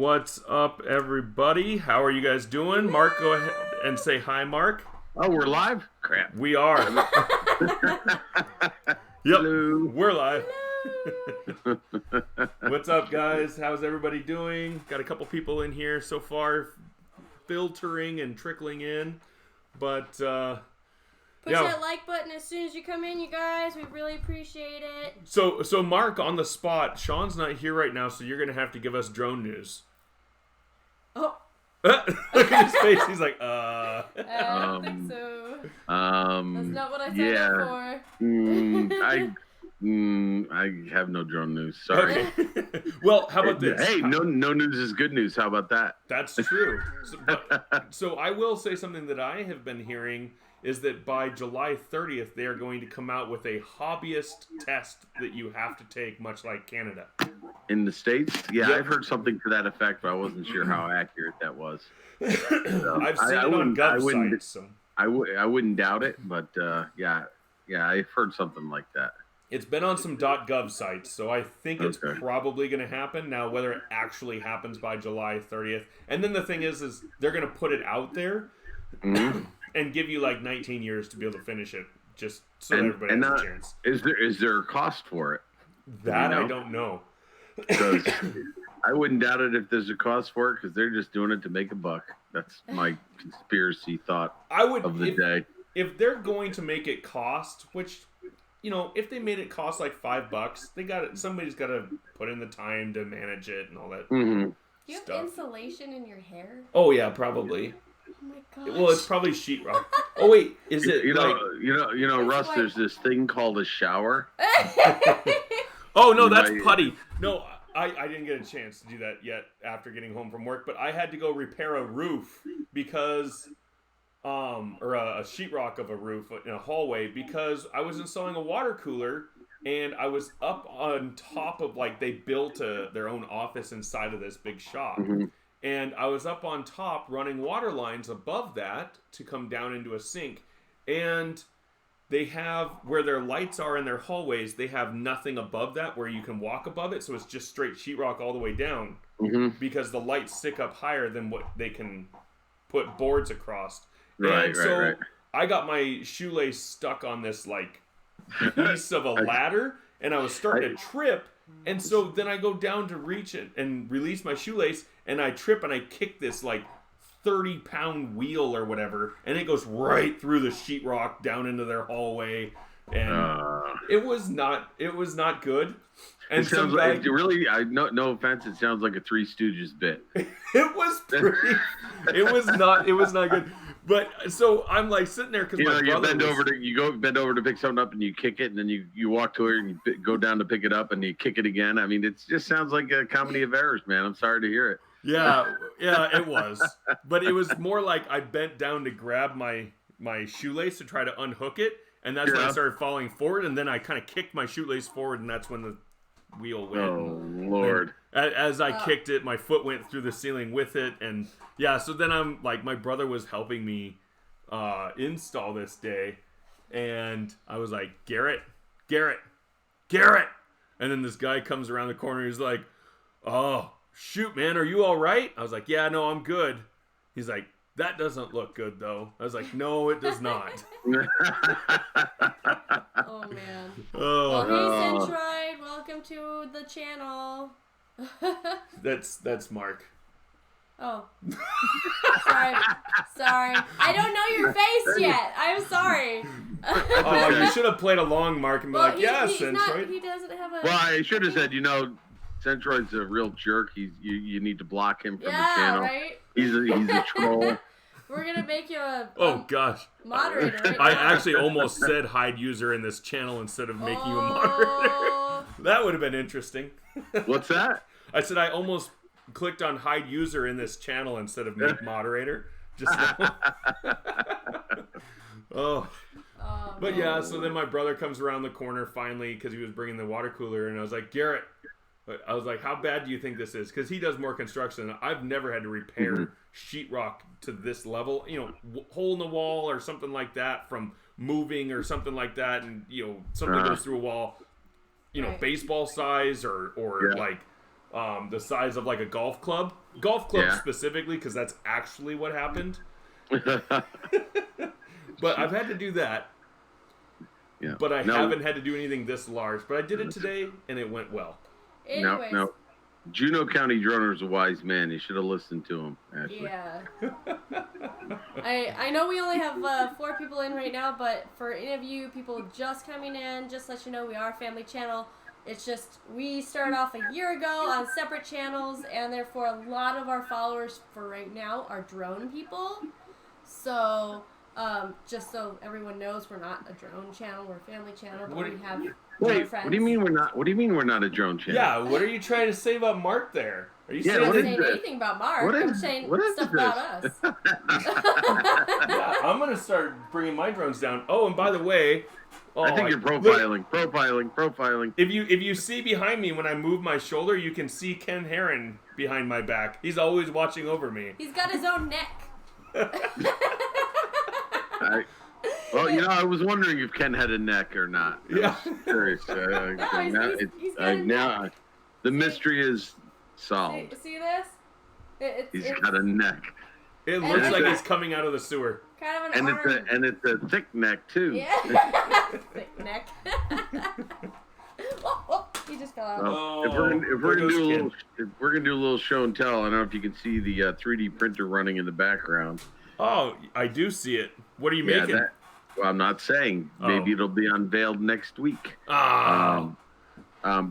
What's up, everybody? How are you guys doing? Mark, go ahead and say hi, Mark. Oh, we're live? Crap. We are. Yep, Hello. we're live. What's up, guys? How's everybody doing? Got a couple people in here so far, filtering and trickling in, but Push that like button as soon as you come in, you guys. We really appreciate it. So Mark, on the spot, Sean's not here right now, so you're gonna have to give us drone news. Oh. Look at his face. He's like, I don't think so. That's not what I signed up for. I have no drone news. Sorry. Okay. Well, how about this? Hey, no news is good news. How about that? That's true. So I will say something that I have been hearing is that by July 30th, they are going to come out with a hobbyist test that you have to take, much like Canada. In the States? Yeah, Yep. I've heard something to that effect, but I wasn't sure how accurate that was. So, I've seen it on Gov sites. So. I wouldn't doubt it, but yeah, I've heard something like that. It's been on some .gov sites, so I think it's probably going to happen. Now, whether it actually happens by July 30th. And then the thing is they're going to put it out there and give you like 19 years to be able to finish it, just so that everybody has a chance. Is there a cost for it? That I don't know. Because I wouldn't doubt it if there's a cost for it, because they're just doing it to make a buck. That's my conspiracy thought of the day. If they're going to make it cost, which... You know, if they made it cost like $5, they got it. Somebody's got to put in the time to manage it and all that. Do you have insulation in your hair? Oh yeah, probably. Oh my gosh. Well, it's probably sheetrock. Oh wait, is it? You know, Russ. Like... There's this thing called a shower. Oh no, that's putty. No, I didn't get a chance to do that yet after getting home from work. But I had to go repair a roof because. Or a sheetrock of a roof in a hallway because I was installing a water cooler and I was up on top of, like, they built their own office inside of this big shop. And I was up on top running water lines above that to come down into a sink. And they have, where their lights are in their hallways, they have nothing above that where you can walk above it. So it's just straight sheetrock all the way down because the lights stick up higher than what they can put boards across. Right. I got my shoelace stuck on this like piece of a ladder, and I was starting to trip. And so then I go down to reach it and release my shoelace, and I trip and I kick this like 30-pound wheel or whatever, and it goes right through the sheetrock down into their hallway, and it was not good. And it sounds like no offense, it sounds like a Three Stooges bit. It was pretty. It was not good. But so I'm like sitting there because my brother you bend over to pick something up and you kick it, and then you walk to it and you go down to pick it up and you kick it again. I mean, it just sounds like a comedy of errors, man. I'm sorry to hear it. Yeah, it was. But it was more like I bent down to grab my shoelace to try to unhook it, and that's when I started falling forward, and then I kind of kicked my shoelace forward, and that's when the wheel went. Oh, Lord. As I kicked it, my foot went through the ceiling with it, and yeah, so then I'm like, my brother was helping me install this day, and I was like, Garrett, and then this guy comes around the corner, he's like, oh, shoot, man, are you all right? I was like, yeah, no, I'm good. He's like, that doesn't look good, though. I was like, no, it does not. Oh, man. Well, hey, Centroid, welcome to the channel. That's Mark. Oh. Sorry. I don't know your face yet. I'm sorry. Oh, you should have played along, Mark, and be like, yeah, Centroid. He doesn't have a... Well, I should have said, Centroid's a real jerk. You need to block him from the channel. Right? He's a troll. We're gonna make you a gosh moderator. Right I now. actually almost said hide user in this channel instead of making you a moderator. That would have been interesting. What's that? I said I almost clicked on hide user in this channel instead of make moderator. Just But yeah, so then my brother comes around the corner finally because he was bringing the water cooler, and I was like, Garrett, I was like, how bad do you think this is? Because he does more construction. I've never had to repair sheetrock to this level. Hole in the wall or something like that from moving or something like that, and something goes through a wall. Baseball size or like the size of like a golf club. golf club specifically, because that's actually what happened. But I've had to do that. Yeah. But I haven't had to do anything this large. But I did it today, and it went well. Anyways. No. Juneau County Droner's a wise man. You should have listened to him, Ashley. Yeah. I know we only have 4 people in right now, but for any of you people just coming in, just let you know we are a family channel. It's just we started off a year ago on separate channels, and therefore a lot of our followers for right now are drone people. So just so everyone knows, we're not a drone channel, we're a family channel, but we have friends. What do you mean we're not? What do you mean we're not a drone channel? Yeah, what are you trying to say about Mark there? Are you saying anything about Mark? I'm saying stuff about us. Yeah, I'm gonna start bringing my drones down. Oh, and by the way, I think you're profiling. If you see behind me when I move my shoulder, you can see Ken Heron behind my back. He's always watching over me. He's got his own neck. Well, I was wondering if Ken had a neck or not. I was curious. Now the mystery is solved. See this? He's got a neck. It looks like he's coming out of the sewer. Kind of an arm. It's a thick neck too. Yeah. Thick neck. He just fell out. If we're gonna do a little show and tell, I don't know if you can see the 3D printer running in the background. Oh, I do see it. What are you making? Well, I'm not saying. Maybe it'll be unveiled next week.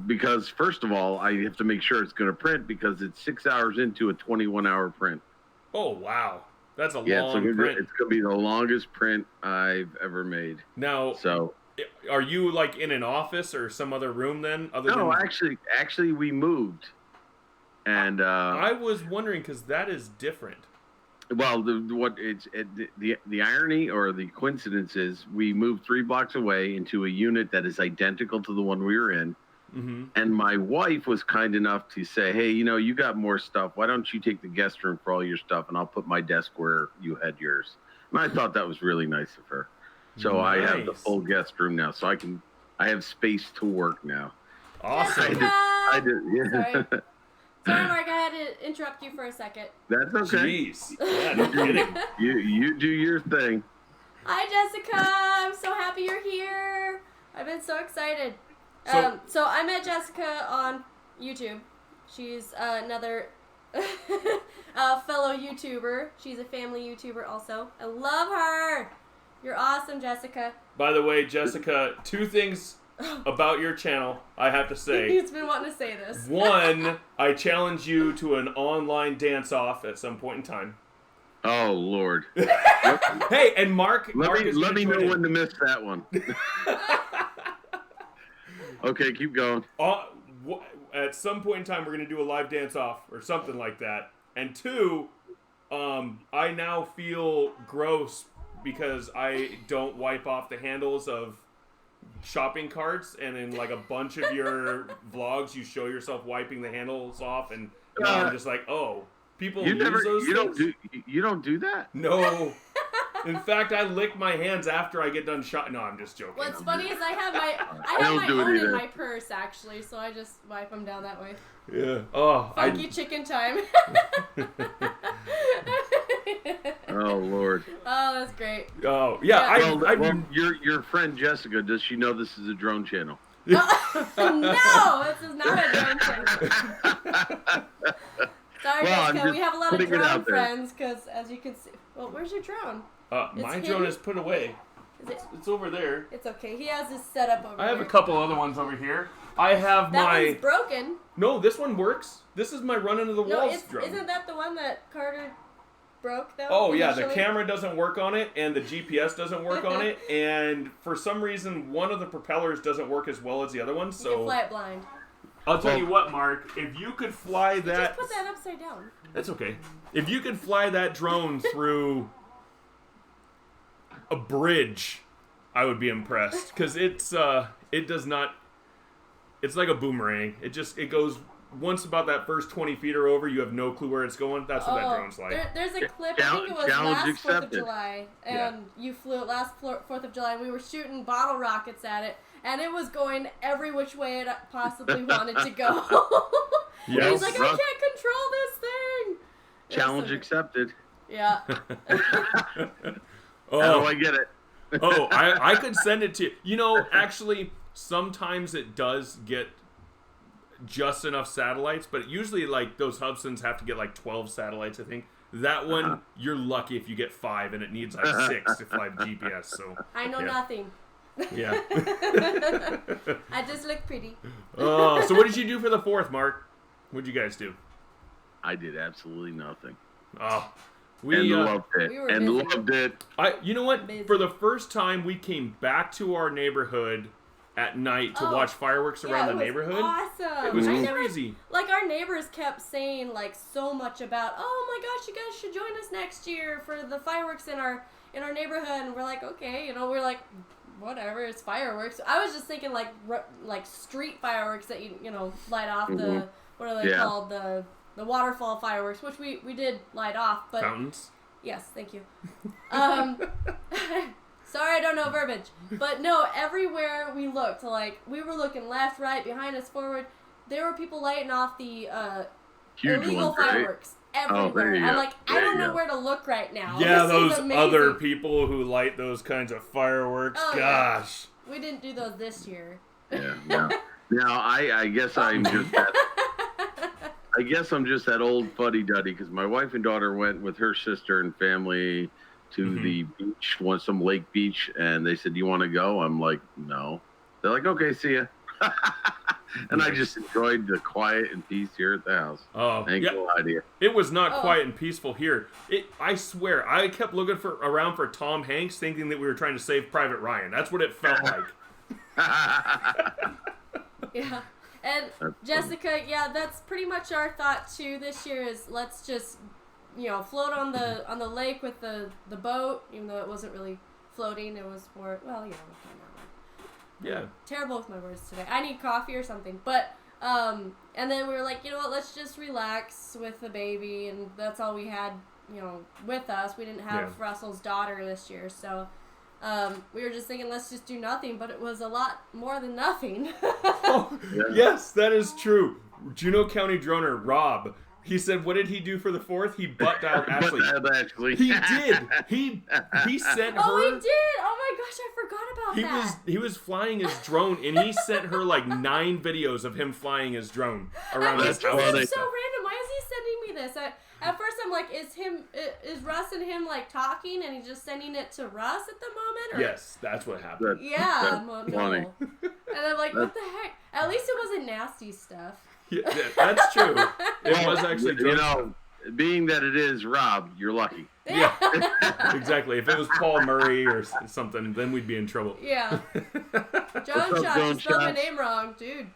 Because first of all, I have to make sure it's going to print because it's 6 hours into a 21-hour print. Oh wow, that's a long print. It's going to be the longest print I've ever made. Now, are you like in an office or some other room then? Actually, we moved, and I was wondering because that is different. Well, the irony or the coincidence is we moved 3 blocks away into a unit that is identical to the one we were in. Mm-hmm. And my wife was kind enough to say, hey, you got more stuff. Why don't you take the guest room for all your stuff and I'll put my desk where you had yours. And I thought that was really nice of her. So nice. I have the full guest room now. So I have space to work now. Awesome. I did. Yeah. Sorry, Mark, I had to interrupt you for a second. That's okay. Jeez. Yeah, no kidding. You do your thing. Hi, Jessica. I'm so happy you're here. I've been so excited. So I met Jessica on YouTube. She's another fellow YouTuber. She's a family YouTuber also. I love her. You're awesome, Jessica. By the way, Jessica, 2 things about your channel, I have to say. He's been wanting to say this. 1, I challenge you to an online dance-off at some point in time. Oh, Lord. Hey, and Mark let me know when to miss that one. Okay, keep going. At some point in time, we're going to do a live dance-off or something like that. And 2, I now feel gross because I don't wipe off the handles of shopping carts, and in like a bunch of your vlogs you show yourself wiping the handles off, and I'm just like, people use those things? You don't do that? No. In fact, I lick my hands after I get done shopping. No, I'm just joking. What's funny is I have my own in my purse actually, so I just wipe them down that way. Yeah. Oh, funky chicken time. Oh, Lord. Oh, that's great. Oh, yeah. Well, your friend Jessica, does she know this is a drone channel? No, this is not a drone channel. Sorry, Jessica, we have a lot of drone friends, because as you can see... Well, where's your drone? My drone is put away. It's over there. It's okay. He has his setup over there. I have a couple other ones over here. I have that one's broken. No, this one works. This is my run into the walls drone. Isn't that the one that Carter broke, though? Oh, yeah. The camera doesn't work on it, and the GPS doesn't work on it, and for some reason, one of the propellers doesn't work as well as the other one, so... You can fly it blind. I'll tell you what, Mark. If you could fly that... Just put that upside down. That's okay. If you could fly that drone through a bridge, I would be impressed. Because it does not... It's like a boomerang. It goes... Once about that first 20 feet or over, you have no clue where it's going. That's what that drone's like. There's a clip, I think it was last 4th of July, and you flew it last 4th of July, and we were shooting bottle rockets at it, and it was going every which way it possibly wanted to go. Yes. He's like, I can't control this thing. Challenge accepted. Yeah. Oh, How do I get it? oh, I could send it to you. You know, actually, sometimes it does get just enough satellites, but usually, like, those Hubsons have to get, like, 12 satellites, I think. That one, you're lucky if you get 5, and it needs, like, 6 to 5 GPS, so... I know nothing. Yeah. I just look pretty. Oh, so what did you do for the 4th, Mark? What'd you guys do? I did absolutely nothing. Oh, Loved it. We were and busy. loved it. You know what? Busy. For the first time, we came back to our neighborhood at night to watch fireworks around the neighborhood. Awesome. It was I never, crazy. like, our neighbors kept saying, like, so much about, oh my gosh, you guys should join us next year for the fireworks in our neighborhood. And we're like, okay, you know, we're like, whatever, it's fireworks. I was just thinking, like street fireworks that you know light off the, what are they called, the waterfall fireworks, which we did light off, but Fountains. yes, thank you. Sorry, I don't know verbiage. But no, everywhere we looked, like, we were looking left, right, behind us, forward. There were people lighting off the Huge illegal ones, right? fireworks everywhere. there you I'm go. like, I There don't you know go. where to look right now. Yeah, This those is amazing. other people who light those kinds of fireworks. Oh, Gosh. Yeah. We didn't do those this year. Yeah. Now I guess I'm just that old fuddy-duddy because my wife and daughter went with her sister and family to the beach, some lake beach, and they said, "Do you want to go?" I'm like, "No." They're like, "Okay, see ya." And I just enjoyed the quiet and peace here at the house. Oh, Ain't yeah. gonna lie to you. It was not quiet and peaceful here. I swear, I kept looking around for Tom Hanks, thinking that we were trying to save Private Ryan. That's what it felt like. Yeah. And That's Jessica, yeah, that's pretty much our thought too this year is let's just, you know, float on the lake with the boat, even though it wasn't really floating, it was more, well, you know, kind of. Yeah. Terrible with my words today. I need coffee or something. But and then we were like, you know what, let's just relax with the baby, and that's all we had, you know, with us. We didn't have Russell's daughter this year, so we were just thinking let's just do nothing, but it was a lot more than nothing. Yes, that is true. Juneau County droner Rob, he said, what did he do for the 4th? He butt dialed Ashley. Ashley. He did. He sent her. Oh, he did. Oh my gosh, I forgot about that. He was flying his drone, and he sent her like 9 videos of him flying his drone around his house. This is so random. Why is he sending me this? At first I'm like, is Russ and him like talking, and he's just sending it to Russ at the moment? Or? Yes, that's what happened. Yeah, That's funny. no. And I'm like, what the heck? At least it wasn't nasty stuff. Yeah, that's true. It was actually you know, being that it is Rob, you're lucky. Yeah, exactly. If it was Paul Murray or something, then we'd be in trouble. Yeah. John up, Shot, John you spelled my Shots? name wrong, dude.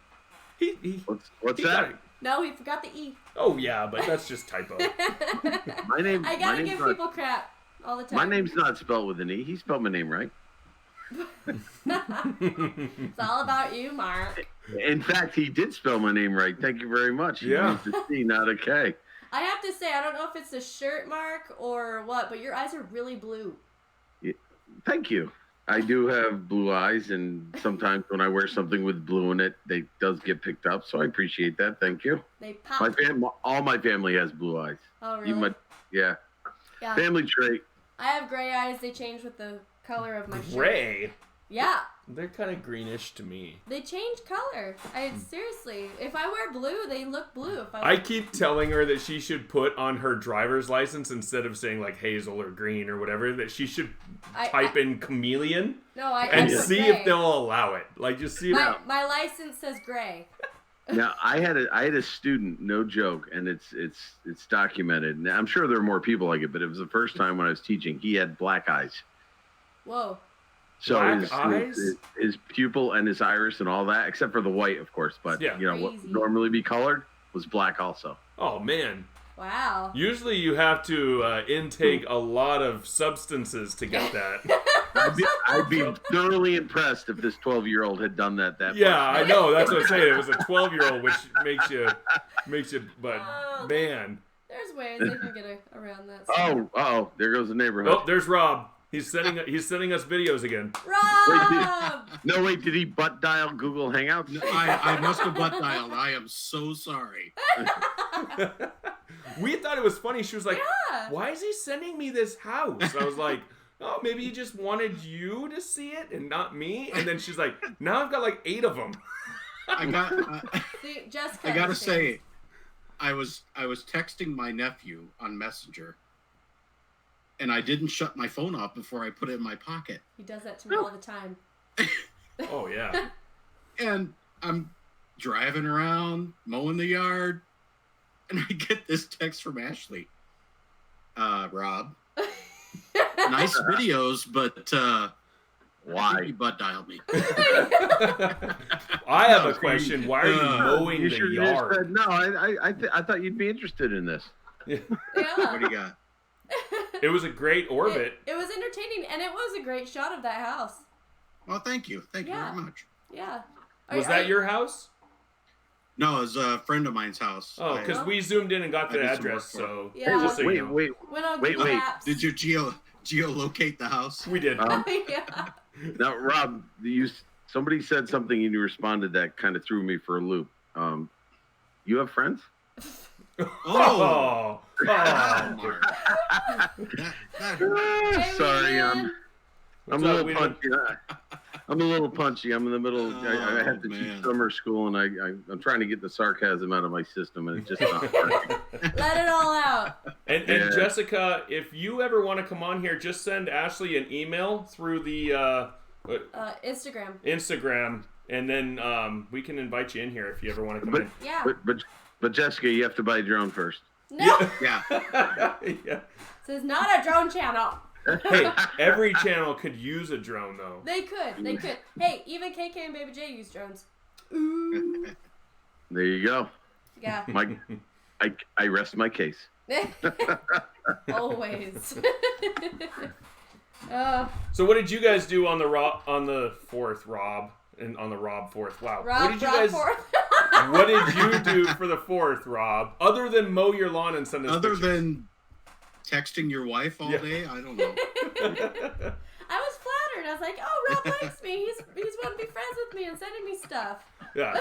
What's he that? got it. No, he forgot the E. Oh yeah, but that's just typo. My name. I gotta give people crap all the time. My name's not spelled with an E. He spelled my name right. It's all about you, Mark. In fact, he did spell my name right. Thank you very much. He Yeah. used a C, not a K. I have to say, I don't know if it's a shirt, Mark, or what, but your eyes are really blue. Thank you. I do have blue eyes, and sometimes when I wear something with blue in it, they does get picked up. So I appreciate that. Thank you. They pop. All my family has blue eyes. Oh, really? Even Yeah. family trait. I have gray eyes. They change with the color of my shirt. Gray. Yeah. They're kind of greenish to me. They change color. Seriously, if I wear blue, they look blue. If I keep telling her that she should put on her driver's license, instead of saying like hazel or green or whatever, that she should type in chameleon and see if they'll allow it. Like, just see my license says gray. Now I had a student, no joke, and it's documented. Now, I'm sure there are more people like it, but it was the first time when I was teaching. He had black eyes. Whoa. So Black his pupil and his iris and all that, except for the white, of course. But Yeah. you know what Crazy. would normally be colored was black also. Oh man. Wow. Usually you have to intake a lot of substances to get that. I'd be thoroughly impressed if this 12-year-old had done that. Yeah, I know. That's what I'm saying. It was a 12-year-old, which makes you. But man. There's ways they can get around that. Oh, there goes the neighborhood. Oh, there's Rob. He's sending us videos again. Rob! Wait, did he butt dial Google Hangouts? I must have butt dialed. I am so sorry. we thought it was funny. She was like, Yeah. why is he sending me this house? I was like, oh, maybe he just wanted you to see it and not me. And then she's like, now I've got like 8 of them. I got. See, Jessica. I gotta say, I was texting my nephew on Messenger, and I didn't shut my phone off before I put it in my pocket. He does that to me all the time. Oh, yeah. And I'm driving around, mowing the yard, and I get this text from Ashley. Rob, nice videos, but Why? you butt dialed me. I have a question. Why are you mowing You the should have yard? said, no, I thought you'd be interested in this. Yeah. What do you got? It was a great orbit. It was entertaining, and it was a great shot of that house. Well, thank you. Thank you very much. Yeah. Was that your house? No, it was a friend of mine's house. Oh, because we zoomed in and got the I did some address, work for so Yeah. just so you Wait, know. wait. Went on Wait, Google wait. Maps. Did you geolocate the house? We did. Yeah. Now, Rob, somebody said something and you responded that kind of threw me for a loop. You have friends? Oh. Mark. Hey, Sorry, man. I'm What's a up, little Wheelan? punchy. I'm a little punchy. I'm in the middle. I have to man. teach summer school, and I'm trying to get the sarcasm out of my system, and it's just not working. Let it all out. And Yeah. Jessica, if you ever want to come on here, just send Ashley an email through the Instagram. and then we can invite you in here if you ever want to come But- in. Yeah. But Jessica, you have to buy a drone first. No. Yeah. Yeah. This is not a drone channel. Hey, every channel could use a drone, though. They could. Hey, even KK and Baby J use drones. Ooh. There you go. Yeah. I rest my case. Always. So, what did you guys do on the 4th, Rob? And on the Rob 4th? Wow. Rob, what did you guys? Forth. What did you do for the 4th, Rob? Other than mow your lawn and send us Other pictures? than texting your wife all day, I don't know. I was flattered. I was like, "Oh, Rob likes me. He's wanting to be friends with me and sending me stuff." Yeah.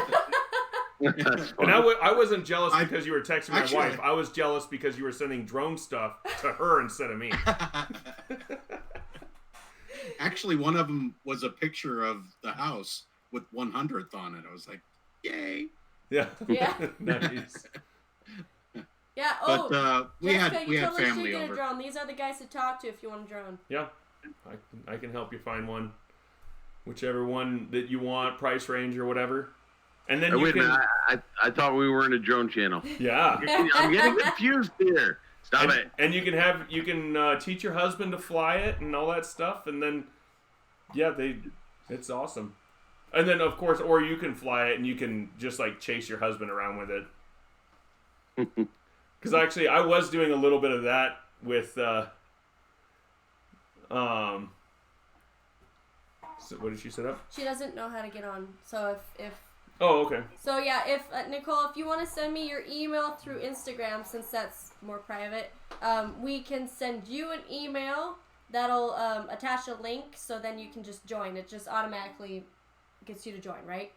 That's And funny. I wasn't jealous because you were texting my Actually- wife. I was jealous because you were sending drone stuff to her instead of me. Actually, one of them was a picture of the house with 100th on it. I was like, yay. Yeah. Yeah. Nice. Yeah. But Oh, we Jessica, had you totally family should get over. a drone. These are the guys to talk to if you want a drone. Yeah. I can help you find one. Whichever one that you want, price range or whatever. And then you Wait a can... minute, I thought we were in a drone channel. Yeah. I'm getting confused here. Stop it. And you can teach your husband to fly it and all that stuff, and then it's awesome. And then of course, or you can fly it and you can just like chase your husband around with it. Because actually, I was doing a little bit of that with so what did she set up? She doesn't know how to get on. So if Oh, okay. So yeah, if Nicole, if you want to send me your email through Instagram, since that's more private, we can send you an email that'll attach a link, so then you can just join. It just automatically gets you to join, right?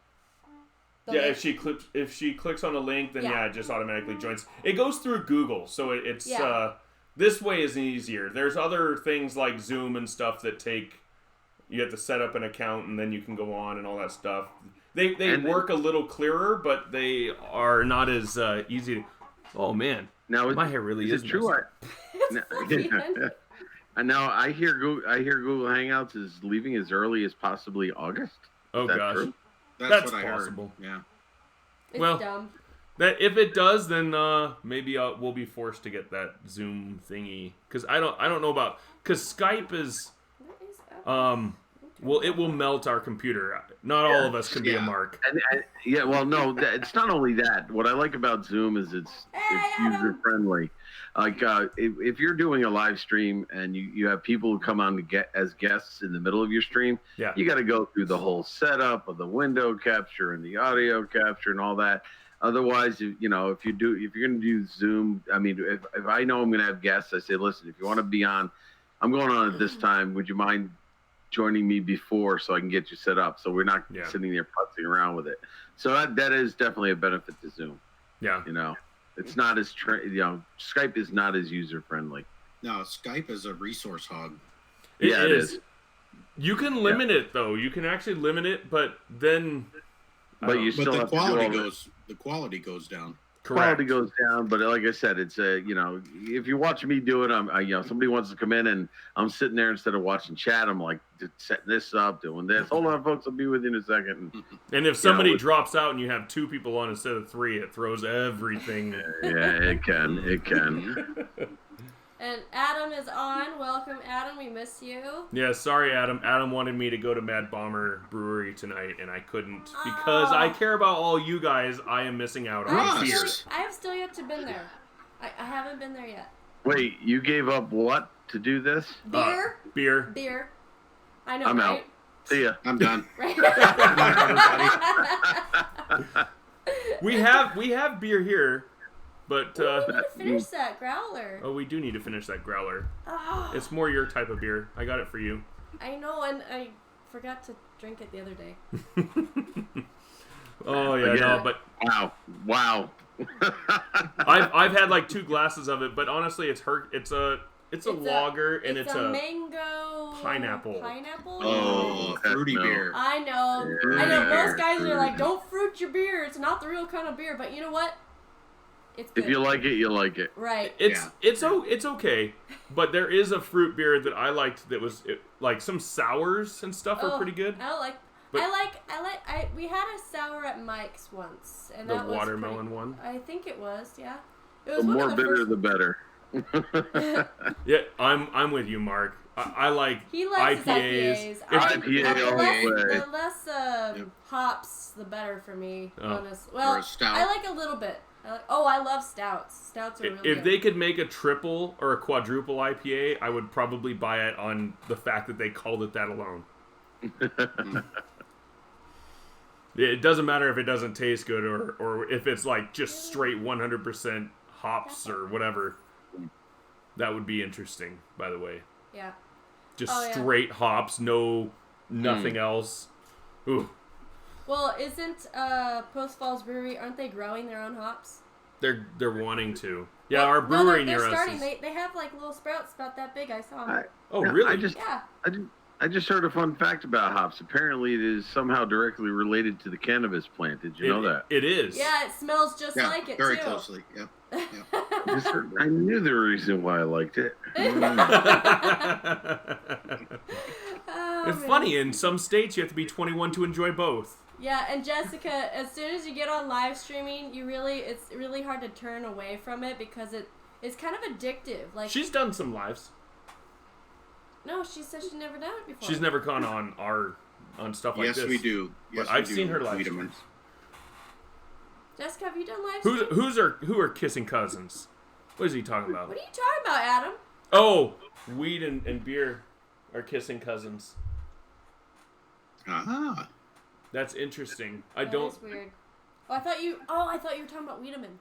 The Yeah, link. if she clicks on a link, then Yeah. it just automatically joins. It goes through Google, so it's Yeah. This way is easier. There's other things like Zoom and stuff that you have to set up an account and then you can go on and all that stuff. They work a little clearer, but they are not as easy to... Oh, man. Now, My hair really is it true? It's fluffy, man. And now I hear Google Hangouts is leaving as early as possibly August. Oh, Is that gosh. true? That's what I possible. heard. Yeah. It's Well, dumb. That if it does, then maybe we'll be forced to get that Zoom thingy. Because I don't know about... Because Skype is... What is that? Well, it will melt our computer. Not all of us can be a Yeah. mark. And yeah, well, no, it's not only that. What I like about Zoom is it's user friendly. Like if you're doing a live stream and you have people who come on to get as guests in the middle of your stream, Yeah. you got to go through the whole setup of the window capture and the audio capture and all that. Otherwise, if you're going to do Zoom, I mean, if I know I'm going to have guests, I say, listen, if you want to be on, I'm going on at this time. Would you mind joining me before so I can get you set up? So we're not sitting there putzing around with it. So that is definitely a benefit to Zoom. Yeah. It's not as Skype is not as user friendly. No, Skype is a resource hog. It It is. is. You can limit it though. You can actually limit it, but then. But you But still the have to do quality all the quality goes down. Correct. Quality goes down, but like I said, it's if you watch me do it, somebody wants to come in and I'm sitting there instead of watching chat, I'm like setting this up, doing this. Hold on, folks, I'll be with you in a second. And if somebody drops out and you have 2 people on instead of 3, it throws everything. Yeah, it can. And Adam is on. Welcome, Adam. We miss you. Yeah, sorry, Adam. Adam wanted me to go to Mad Bomber Brewery tonight, and I couldn't because I care about all you guys. I am missing out on beer. I have still yet to been there. I haven't been there yet. Wait, you gave up what to do this? Beer? Beer. I know, I'm right? out. See ya. I'm done. Right. We have beer here, but We need to finish that growler. we do need to finish that growler. Oh, It's more your type of beer. I got it for you. I know, and I forgot to drink it the other day. Oh yeah, Again. no, but Wow. I've had like 2 glasses of it, but honestly, it's a lager and it's a mango pineapple. Oh, fruity no. beer. I know. Yeah. I know. Most Beer. guys are like, "Don't fruit your beer. It's not the real kind of beer." But you know what? It's good. If you like it, you like it. Right. It's okay, but there is a fruit beer that I liked that was like some sours and stuff are pretty good. I like. But- We had a sour at Mike's once, and The that was watermelon one. I think it was. Yeah. It The was one more of the bitter, first. the better. Yeah, I'm with you, Mark. I like He likes IPAs. his It's- IPA the all less, the way. the less hops, the better for me. Oh. Honest. Or Well, a stout. I like a little bit. I love stouts. Stouts are really If good. they could make a triple or a quadruple IPA, I would probably buy it on the fact that they called it that alone. It doesn't matter if it doesn't taste good or if it's like just straight 100% hops or whatever. That would be interesting, by the way. Yeah. Just Oh, yeah. straight hops, nothing else. Ooh, Well, isn't Post Falls Brewery? Aren't they growing their own hops? they're wanting to. Yeah, Well, our brewery they're near us. starting. Is, They have like little sprouts about that big. I saw 'em. oh, Yeah, really? Yeah. I just heard a fun fact about hops. Apparently, it is somehow directly related to the cannabis plant. Did you know that? It is. Yeah, it smells just Yeah, like it very too. closely. Yep. I knew the reason why I liked it. Oh, It's man. funny. In some states, you have to be 21 to enjoy both. Yeah, and Jessica, as soon as you get on live streaming, it's really hard to turn away from it because it's kind of addictive. Like She's done some lives. no, she said she's never done it before. She's never gone on stuff like Yes, this. we do. Yes, But I've we do. seen her live Wiedemann. streams. Jessica, have you done live streams? Who are kissing cousins? What is he talking about? What are you talking about, Adam? Oh, weed and beer are kissing cousins. Ah. That's interesting. That is weird. Oh, I thought you were talking about Wiedemann.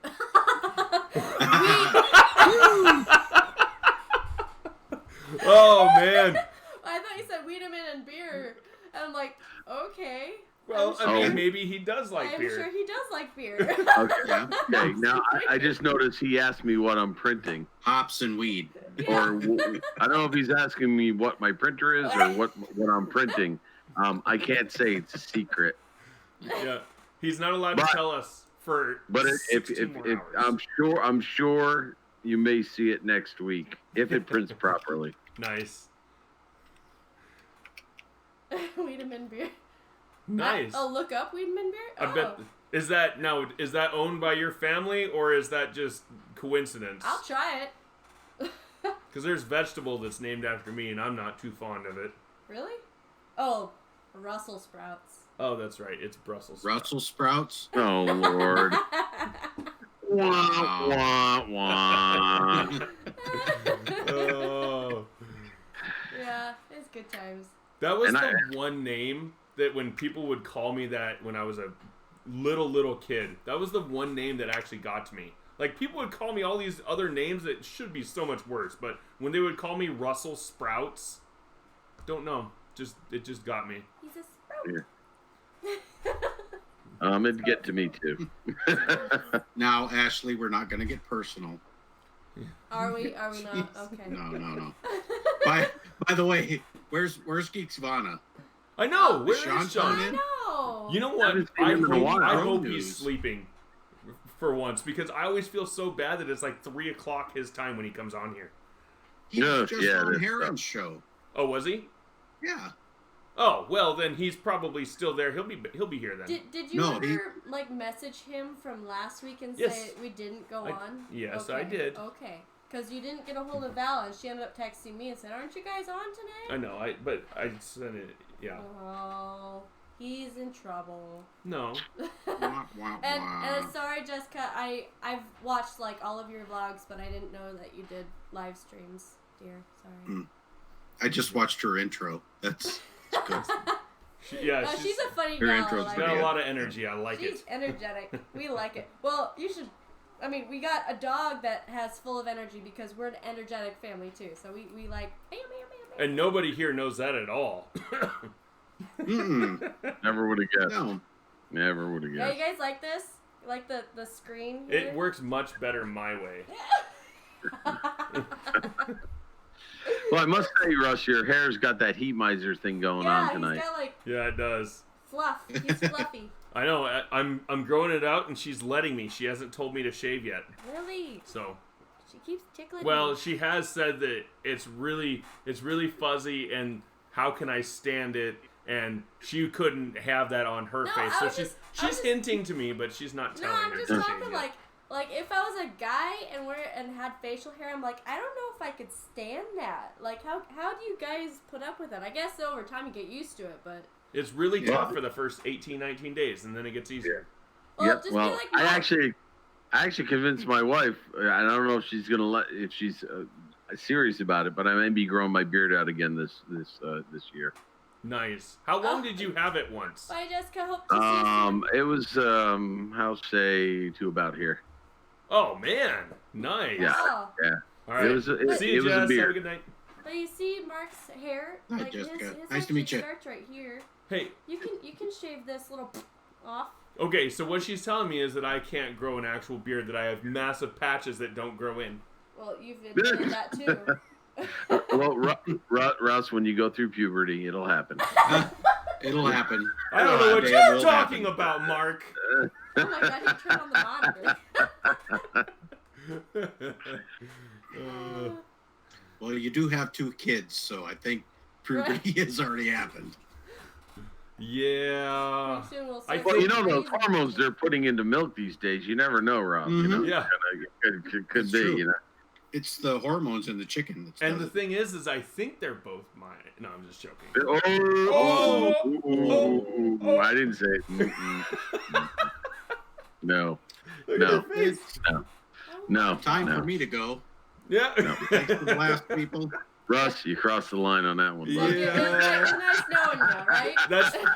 Oh man. I thought you said Wiedemann and beer. And I'm like, okay. Well, I'm I mean, sure- maybe he does like I'm beer. sure he does like beer. Okay. Yeah. Okay. Now I just noticed he asked me what I'm printing, Hops and weed. or I don't know if he's asking me what my printer is or what I'm printing. I can't say, it's a secret. Yeah, he's not allowed to But- tell us for. But if 16 more hours. I'm sure you may see it next week if it prints properly. Nice. Wiedemann beer. Nice. Oh, look up Wiedemann beer? I bet. Is that owned by your family or is that just coincidence? I'll try it. Because there's vegetable that's named after me and I'm not too fond of it. Really? Oh, Brussels sprouts. Oh, that's right. It's Brussels. sprouts. Brussels sprouts. Oh Lord. Wah, wah, wah. Oh, Yeah, it's good times. that was And the one name that when people would call me that when I was a little kid, that was the one name that actually got to me. Like, people would call me all these other names that should be so much worse, but when they would call me Russell Sprouts, don't know. It just got me. He's a sprout. It'd get to me too. Now, Ashley, we're not going to get personal. Are we not? Okay. No. By the way, where's Geeksvana? I know. Where Sean is Sean? I know. You know I what? haven't seen him in a while. I hope News. he's sleeping for once because I always feel so bad that it's like 3 o'clock his time when he comes on here. He was just Yeah, on that's Heron's show. Oh, was he? Yeah. Oh, well then he's probably still there. He'll be here then. Did you No, ever like message him from last week and Yes. say we didn't go on? Yes, okay. I did. Okay. Because you didn't get a hold of Val, and she ended up texting me and said, "Aren't you guys on today?" I know. But I sent it. Yeah. Oh, he's in trouble. No. Wah, wah, And wah. sorry, Jessica. I've watched like all of your vlogs, but I didn't know that you did live streams, dear. Sorry. I just watched her intro. That's good. She's a funny her gal. intro's Like, got a Yeah. lot of energy. I like she's it. energetic. We like it. Well, you should. I mean, we got a dog that has full of energy because we're an energetic family too. So we like. Bam, bam, bam, bam. And nobody here knows that at all. Mm-mm. Never would have guessed. No. Never would have Yeah, guessed. you guys like this? Like the screen? It here? works much better my way. Well, I must say, Russ, your hair's got that heat miser thing going on Yeah, tonight. he's got like Yeah, it does. fluff. He's fluffy. I know. I'm growing it out, and she's letting me. She hasn't told me to shave yet. Really? So, She keeps tickling well, me. she has said that it's really fuzzy, and how can I stand it? And she couldn't have that on her No, face. I So was she's just- I she's was just- hinting to me, but she's not No, telling I'm her. just to talking shave like if I was a guy and had facial hair, I'm like, I don't know if I could stand that. Like, how do you guys put up with it? I guess over time you get used to it, but It's really Yeah. tough for the first 18, 19 days, and then it gets easier. well, Yep. just Well, be like I Mark. actually convinced my wife. I don't know if she's if she's serious about it, but I may be growing my beard out again this year. Nice. How long did you have it once? Bye, Jessica. Hope to see you soon. It was how say to about here. Oh man, nice. Yeah. Oh, All right. It was a, See you, it was Jess. a Have a beard. good night. but you see Mark's hair? Hi, Like Jessica. his Nice to actually meet you. starts right here. Hey, You can shave this little off. okay, so what she's telling me is that I can't grow an actual beard, that I have massive patches that don't grow in. Well, you've admitted that too. Well, Russ, when you go through puberty, it'll happen. It'll happen. I don't know what It you're will talking happen. about, Mark. Oh my god, he turned on the monitor. Well, you do have 2 kids, so I think puberty has already happened. Yeah. Pretty soon we'll I start Well, you know seeing those babies. hormones they're putting into milk these days. You never know, Rob. You know, Yeah. could It's be. true. You know. It's the hormones in the chicken that's And does the it. thing is I think they're both mine. No, I'm just joking. Oh, I didn't say it. Mm-mm. No, Look no. at her face. no. Time no. for me to go. Yeah. Thanks for the last people. Russ, you crossed the line on that one. Yeah. bud. It's nice knowing you, right?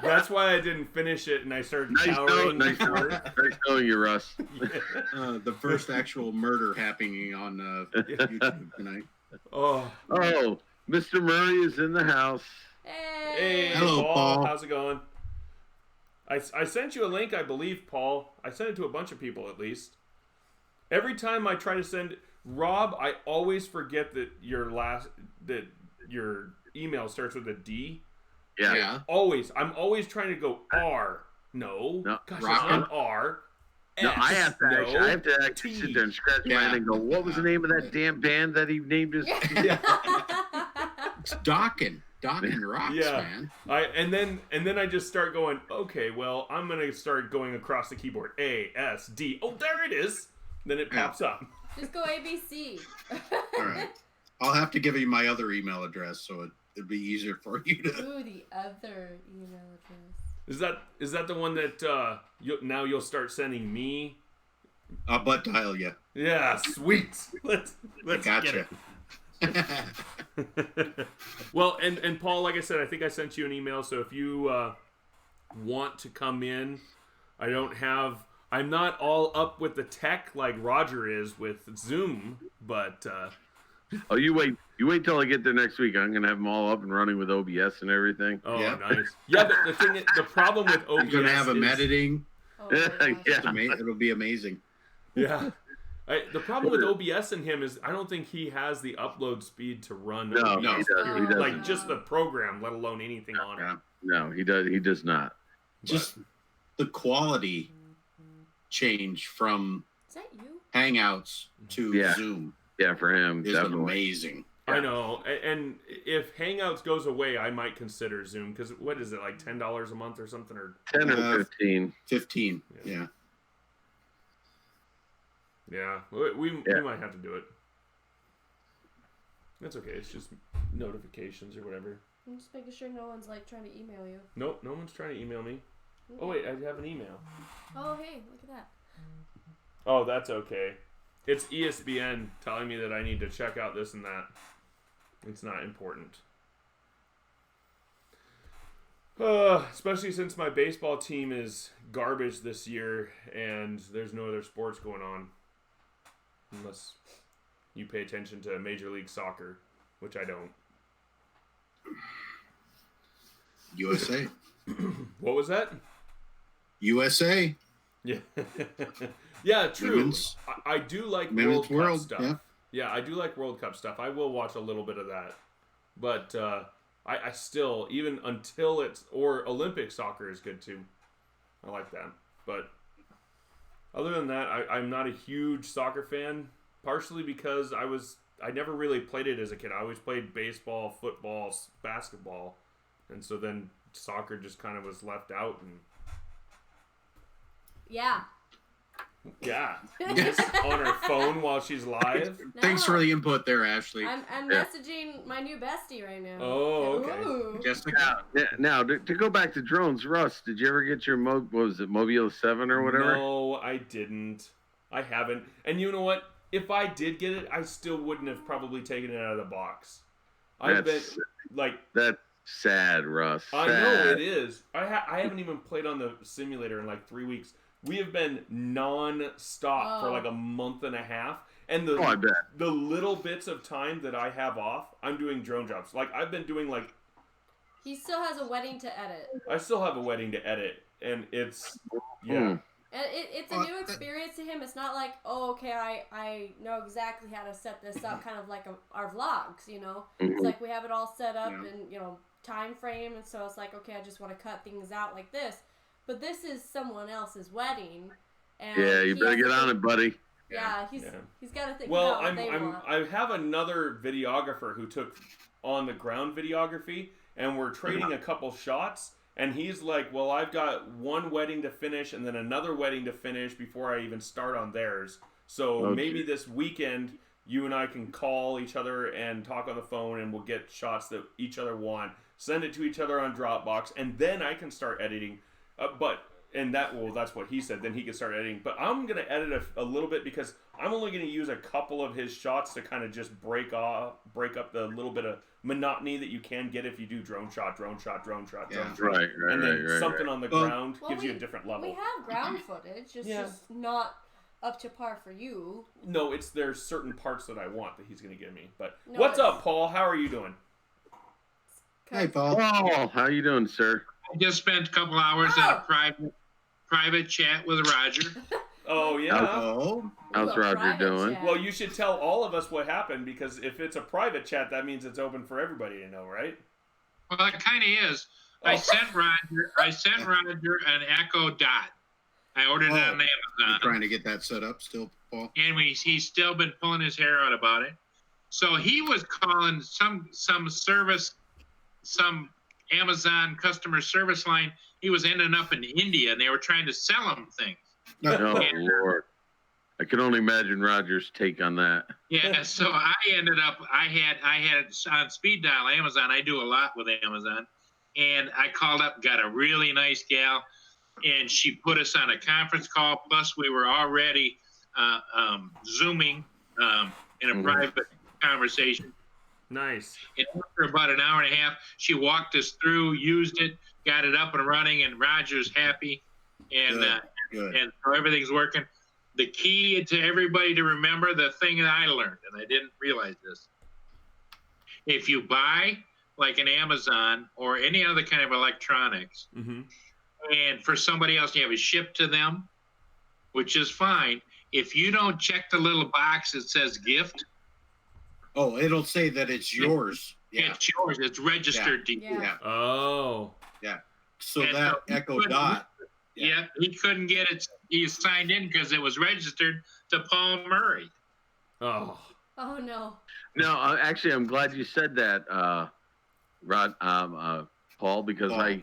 That's why I didn't finish it, and I started cowering. Nice knowing you, Russ. The first actual murder happening on YouTube tonight. Oh, Oh, Mr. Murray is in the house. hey, Hey. Hello, Paul. How's it going? I sent you a link, I believe, Paul. I sent it to a bunch of people, at least. Every time I try to send Rob, I always forget that your email starts with a D. Yeah. Always. I'm always trying to go R. No. No, Gosh, it's Rockin'. not R. No, I have to No. actually T. sit there and scratch my Yeah. head and go, what was the name of that damn band that he named his? It's Dockin' rocks, Yeah. man. And then I just start going, okay, well, I'm gonna start going across the keyboard. A S D. Oh, there it is. Then it pops up. Just go ABC. All right. I'll have to give you my other email address so it'd be easier for you to. Ooh, the other email address. Is that the one that you'll start sending me? I'll butt dial you. Yeah, sweet. Let's Gotcha. get it. Well, and Paul, like I said, I think I sent you an email. So if you want to come in, I'm not all up with the tech like Roger is with Zoom, but Oh, you wait till I get there next week. I'm gonna have them all up and running with OBS and everything. oh, Yeah. nice. Yeah, but the problem with OBS You're gonna have them is, editing. my gosh. Yeah. It'll be amazing. Yeah. The problem with OBS and him is I don't think he has the upload speed to run. No, OBS. he doesn't. He doesn't. Like just the program, let alone anything on it. Yeah. No, he does. He does not. Just the quality change from Is that you? Hangouts to Zoom Yeah, for him, is definitely. amazing. I know, and if Hangouts goes away, I might consider Zoom because what is it like $10 a month or something or 10 or 15. 15. Yeah. Yeah, we might have to do it. That's okay. It's just notifications or whatever. I'm just making sure no one's like trying to email you. Nope, no one's trying to email me. Okay. Oh wait, I have an email. Oh hey, look at that. Oh, that's okay. It's ESPN telling me that I need to check out this and that. It's not important. Especially since my baseball team is garbage this year and there's no other sports going on. Unless you pay attention to Major League Soccer, which I don't. USA. What was that? USA. Yeah. Yeah, true. Women's- I do like Women's World World, Cup stuff. yeah. Yeah, I do like World Cup stuff. I will watch a little bit of that. But I still, even until it's, or Olympic soccer is good too. I like that. But other than that, I'm not a huge soccer fan, partially because I never really played it as a kid. I always played baseball, football, basketball. And so then soccer just kind of was left out. And Yeah. yeah, just on her phone while she's live. Thanks for the input there, Ashley. I'm messaging my new bestie right now. Oh, okay. Ooh. Jessica. Now to go back to drones, Russ, did you ever get your what was it, Mobile 7 or whatever? No, I didn't. I haven't. And you know what? If I did get it, I still wouldn't have probably taken it out of the box. I've been like, that's sad, Russ. I know it is. I haven't even played on the simulator in like 3 weeks. We have been non-stop for like a month and a half. And I bet. the little bits of time that I have off, I'm doing drone jobs. Like, I've been doing like... He still has a wedding to edit. I still have a wedding to edit. And it's... Yeah. And it's a new experience to him. It's not like, oh, okay, I know exactly how to set this up, kind of like our vlogs, you know? It's like we have it all set up and, you know, time frame. And so it's like, okay, I just want to cut things out like this. But this is someone else's wedding, and yeah, you better get on it, buddy. Yeah, he's got to think about what they want. I have another videographer who took on the ground videography, and we're trading a couple shots. And he's like, "Well, I've got one wedding to finish, and then another wedding to finish before I even start on theirs. So maybe this weekend you and I can call each other and talk on the phone, and we'll get shots that each other want, send it to each other on Dropbox, and then I can start editing." That's what he said. Then he can start editing. But I'm going to edit a little bit because I'm only going to use a couple of his shots to kind of just break up the little bit of monotony that you can get if you do drone shot. Right, And then something on the ground gives you a different level. We have ground footage. It's just not up to par for you. No, there's certain parts that I want that he's going to give me. But what's up, Paul? How are you doing? Hey, Paul. Paul, how you doing, sir? I just spent a couple hours at a private chat with Roger. Oh, yeah. How's Roger doing? Chat. Well, you should tell all of us what happened because if it's a private chat, that means it's open for everybody to know, right? Well, it kind of is. I sent Roger an Echo Dot. I ordered it on Amazon. You're trying to get that set up still, Paul? And he's still been pulling his hair out about it. So he was calling some service, some Amazon customer service line. He was ending up in India, and they were trying to sell him things. Oh, Lord. I can only imagine Roger's take on that. Yeah, so I ended up, I had on speed dial Amazon. I do a lot with Amazon. And I called up, got a really nice gal, and she put us on a conference call. Plus, we were already Zooming in a private conversation. Nice. And after about an hour and a half, she walked us through, used it, got it up and running, and Roger's happy. And and so everything's working. The key to everybody to remember, the thing that I learned, and I didn't realize this, if you buy like an Amazon or any other kind of electronics, and for somebody else, you have it shipped to them, which is fine. If you don't check the little box that says gift, oh, it'll say that it's yours. Yeah. it's yours. It's registered to you. Yeah. Oh. Yeah. So And that so he Echo couldn't- Dot. Yeah, he couldn't get it. He signed in because it was registered to Paul Murray. Oh. Oh no. No, actually, I'm glad you said that, Paul, because Whatever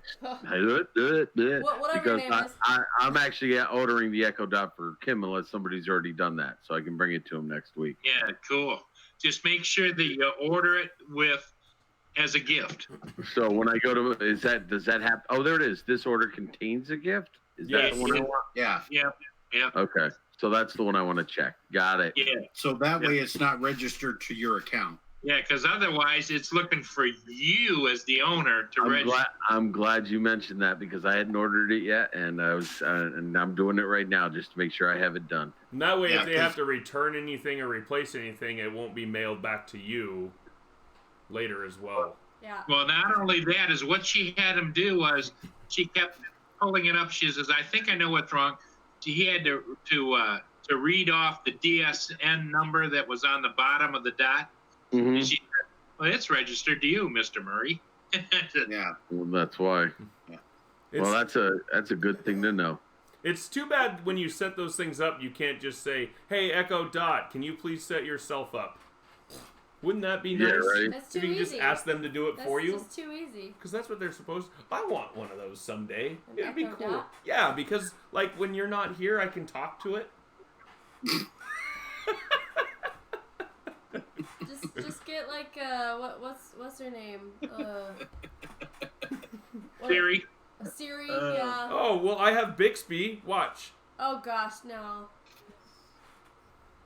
because your name is. I'm actually ordering the Echo Dot for Kim unless somebody's already done that, so I can bring it to him next week. Yeah, cool. Just make sure that you order it as a gift. So when I go to, does that have? Oh, there it is. This order contains a gift. Is that the one I want? Yeah. Yeah. Okay, so that's the one I want to check. Got it. Yeah. So that way it's not registered to your account. Yeah, because otherwise it's looking for you as the owner to register. I'm glad you mentioned that because I hadn't ordered it yet, and and I'm doing it right now just to make sure I have it done. And that way, if they have to return anything or replace anything, it won't be mailed back to you later as well. Yeah. Well, not only that is what she had him do was she kept pulling it up. She says, "I think I know what's wrong." He had to read off the DSN number that was on the bottom of the dot. Mm-hmm. And she said, "Well, it's registered to you, Mr. Murray." Yeah. Well, that's why. Yeah. Well, that's a good thing to know. It's too bad when you set those things up, you can't just say, "Hey, Echo Dot, can you please set yourself up?" Wouldn't that be nice? Yeah, right. That's too If you can easy. just ask them to do it for you. That's just too easy. Because that's what they're supposed to. I want one of those someday. An It'd be Echo cool. Dot? Yeah, because like when you're not here, I can talk to it. Just get like what's her name? Theory. Siri. Yeah. Oh well, I have Bixby. Watch. Oh gosh, no.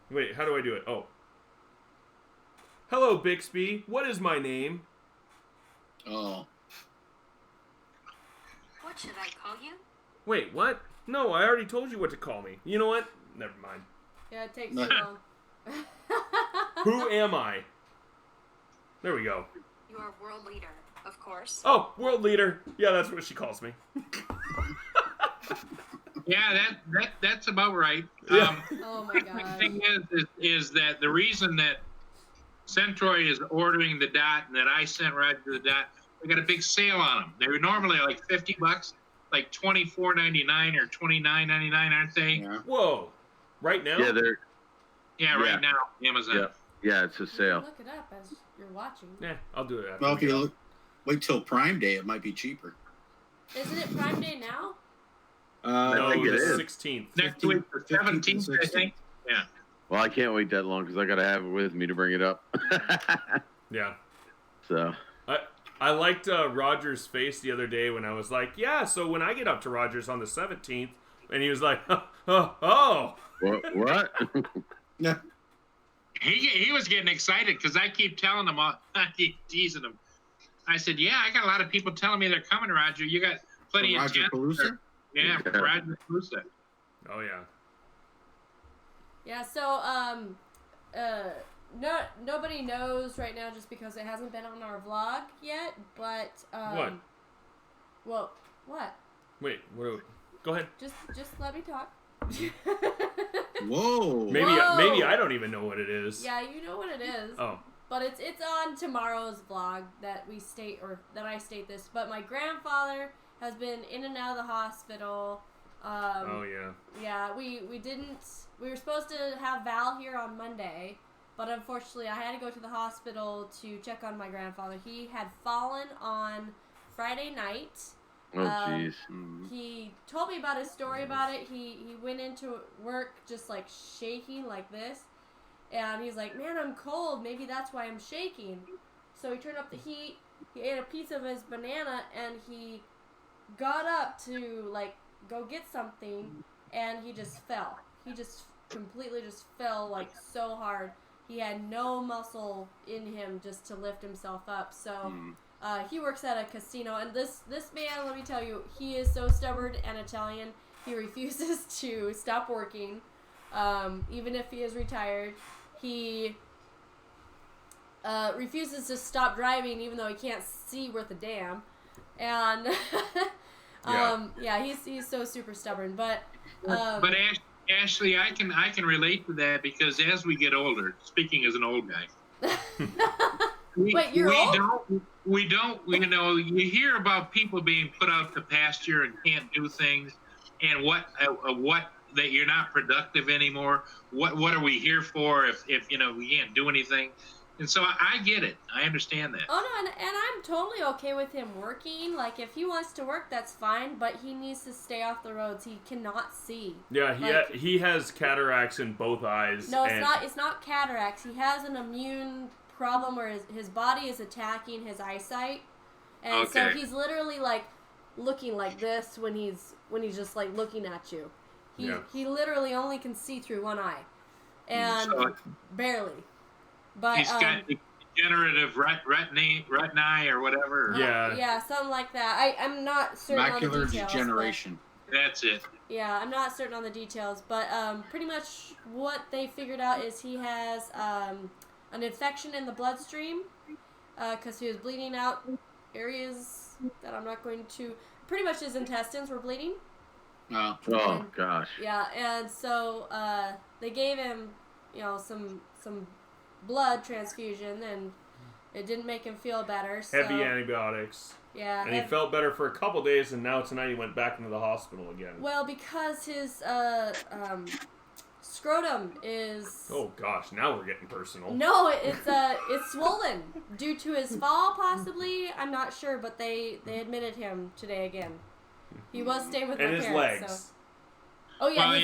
Wait, how do I do it? Oh. Hello, Bixby. What is my name? Oh. What should I call you? Wait, what? No, I already told you what to call me. You know what? Never mind. Yeah, it takes too long. Who am I? There we go. You are world leader, of course. Oh, world leader. Yeah, that's what she calls me. Yeah, that's about right. Yeah. Oh my The god. thing is that the reason that Centroid is ordering the dot and that I sent Roger the dot, we got a big sale on them. They were normally like $50, like $24.99 or $29.99, aren't they? Yeah. Whoa. Right now? Yeah, they're Yeah, Yeah. right now, Amazon. yeah, it's a sale. Look it up as you're watching. Yeah, I'll do it after. Well, if you wait till Prime Day, it might be cheaper. Isn't it Prime Day now? No, I think it the is. 16th. Next week, the 17th, I think. Yeah. Well, I can't wait that long because I gotta have it with me to bring it up. Yeah. So I liked Roger's face the other day when I was like, yeah, so when I get up to Roger's on the 17th, and he was like, oh. what? Yeah. He was getting excited because I keep telling him, I keep teasing him. I said, yeah, I got a lot of people telling me they're coming, Roger. You got plenty of Roger chances. Palooza? Yeah, for Roger Palooza. Oh, yeah. Yeah, so nobody knows right now just because it hasn't been on our vlog yet, but What? Well, what? Wait, go ahead. Just let me talk. Whoa. Maybe Whoa. maybe I don't even know what it is. Yeah, you know what it is. Oh. But it's on tomorrow's vlog that I state this. But my grandfather has been in and out of the hospital. Oh yeah. Yeah, we were supposed to have Val here on Monday, but unfortunately I had to go to the hospital to check on my grandfather. He had fallen on Friday night. Oh, jeez. He told me about his story about it. He went into work just like shaking like this. And he's like, man, I'm cold. Maybe that's why I'm shaking. So he turned up the heat. He ate a piece of his banana and he got up to like go get something and he just fell. He just completely just fell like so hard. He had no muscle in him just to lift himself up. So he works at a casino, and this man, let me tell you, he is so stubborn and Italian. He refuses to stop working, even if he is retired. He refuses to stop driving, even though he can't see worth a damn. And yeah, he's so super stubborn. But But Ashley, I can relate to that because as we get older, speaking as an old guy, Wait, you're old? We don't, you know, you hear about people being put out to pasture and can't do things, and what that you're not productive anymore. What are we here for if you know we can't do anything? And so I get it. I understand that. Oh no, and I'm totally okay with him working. Like if he wants to work, that's fine. But he needs to stay off the roads. He cannot see. Yeah, he has cataracts in both eyes. No, it's not cataracts. He has an immune problem where his body is attacking his eyesight, and so he's literally like looking like this when he's just like looking at you. He literally only can see through one eye, and barely. But he's got degenerative retini or whatever. Yeah, something like that. I'm not certain on the details. Macular degeneration. That's it. Yeah, I'm not certain on the details, but pretty much what they figured out is he has an infection in the bloodstream because he was bleeding out areas that I'm not going to. Pretty much his intestines were bleeding. Oh gosh. Yeah, and so they gave him, you know, some blood transfusion, and it didn't make him feel better. So, heavy antibiotics. Yeah. And he felt better for a couple days, and now tonight he went back into the hospital again. Well, because his scrotum is. Oh gosh, now we're getting personal. No, it's swollen due to his fall, possibly. I'm not sure, but they admitted him today again. He was staying with my parents. And his legs. So. Oh yeah,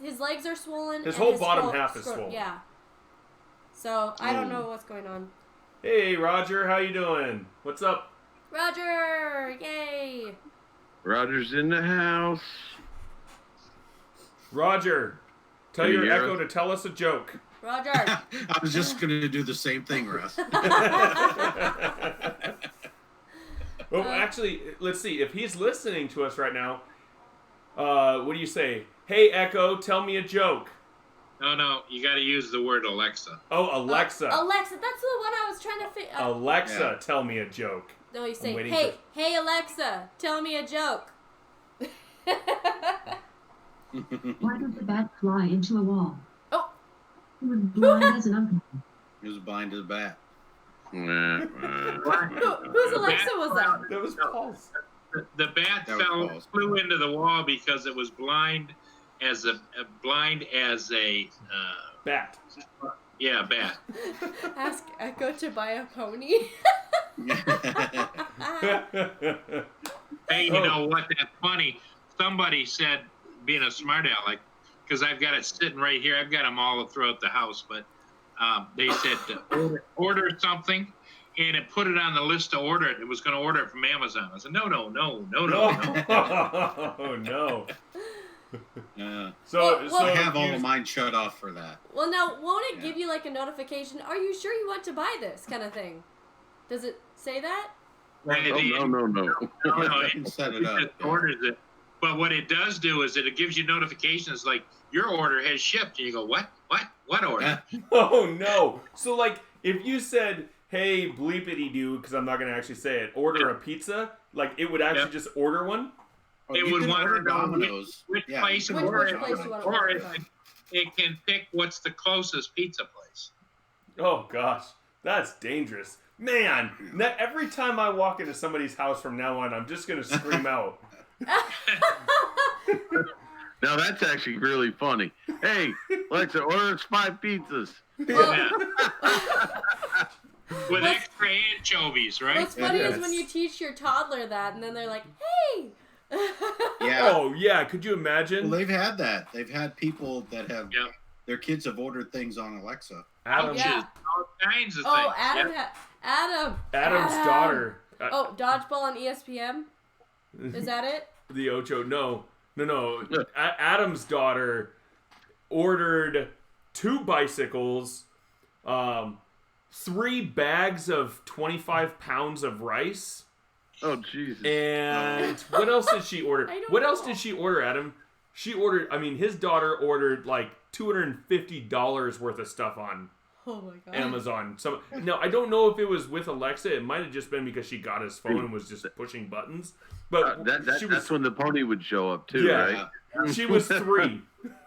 his legs are swollen. His whole bottom half is swollen. Yeah. So I don't know what's going on. Hey Roger, how you doing? What's up? Roger, yay! Roger's in the house. Roger, tell your Echo to tell us a joke. Roger. I was just going to do the same thing, Russ. Well, actually, let's see. If he's listening to us right now, what do you say? Hey Echo, tell me a joke. No, you got to use the word Alexa. Oh, Alexa. Alexa, that's the one I was trying to figure. Alexa, tell me a joke. No, you say, hey Alexa, tell me a joke. Why did the bat fly into a wall? Oh. He was blind as an uncle. He was blind as a bat. Whose Alexa was that? That was Paul's. The bat flew into the wall because it was blind as a bat. Yeah, bat. Ask Echo to buy a pony. Hey, you know what? That's funny. Somebody said, being a smart aleck, because I've got it sitting right here. I've got them all throughout the house, but they said order something, and it put it on the list to order it. It was going to order it from Amazon. I said, no. Oh no. Yeah. So I have all of mine shut off for that. Well, now, won't it give you like a notification? Are you sure you want to buy this kind of thing? Does it say that? No. It set it up. Orders it. But what it does do is it gives you notifications like your order has shipped, and you go, what order? Oh no. So like if you said, hey bleepity doo, because I'm not going to actually say it, order a pizza, like it would actually just order one? It would want to know which place you want to or it can pick what's the closest pizza place. Oh gosh, that's dangerous. Man, every time I walk into somebody's house from now on, I'm just going to scream out. Now that's actually really funny. Hey, Alexa, order us 5 pizzas. Yeah. With extra anchovies, right? What's funny is when you teach your toddler that, and then they're like, hey! Yeah. Oh, yeah. Could you imagine? Well, they've had that. They've had people that have, their kids have ordered things on Alexa. Adam. Yeah. All kinds of things. Oh, Adam's daughter. Dodgeball on ESPN? Is that it? The Ocho. No. Adam's daughter ordered 2 bicycles, 3 bags of 25 pounds of rice. Oh, Jesus. And what else did she order? What else did she order, Adam? She ordered, his daughter ordered like $250 worth of stuff on Amazon. So now I don't know if it was with Alexa. It might have just been because she got his phone and was just pushing buttons. But that's when the pony would show up too, right? She was 3.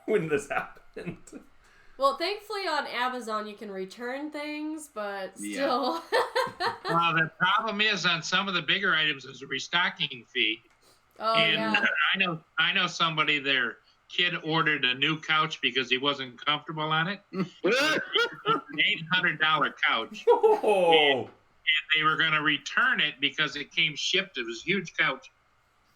when this happened. Well, thankfully on Amazon you can return things, but still. Well, the problem is on some of the bigger items is a restocking fee. Oh, and yeah. I know somebody, their kid ordered a new couch because he wasn't comfortable on it. An $800 couch. Oh. And they were going to return it because it came shipped. It was a huge couch.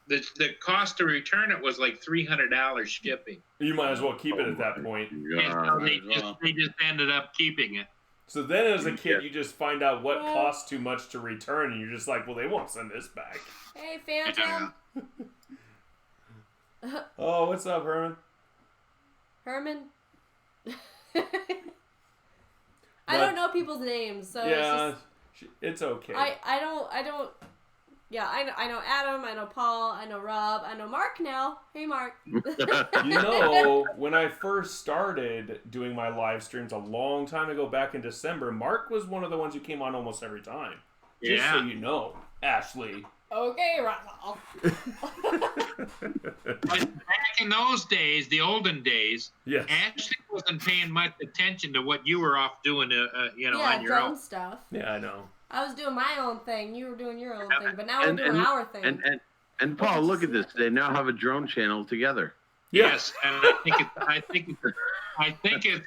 The cost to return it was like $300 shipping. You might as well keep it at that point. So they just ended up keeping it. So then as a kid, you just find out what costs too much to return, and you're just like, well, they won't send this back. Hey, Phantom. Oh, what's up, Herman? Herman? I don't know people's names, so it's okay. I don't. Yeah, I know Adam, I know Paul, I know Rob, I know Mark now. Hey, Mark. When I first started doing my live streams a long time ago, back in December, Mark was one of the ones who came on almost every time. Just so you know, Ashley. Okay, Russell. Back in those days, the olden days, yes. Ashley wasn't paying much attention to what you were off doing, on your drone own stuff. Yeah, I know. I was doing my own thing. You were doing your own thing, but now we're doing our thing. And Paul, look at this. They now have a drone channel together. Yes, and I think it's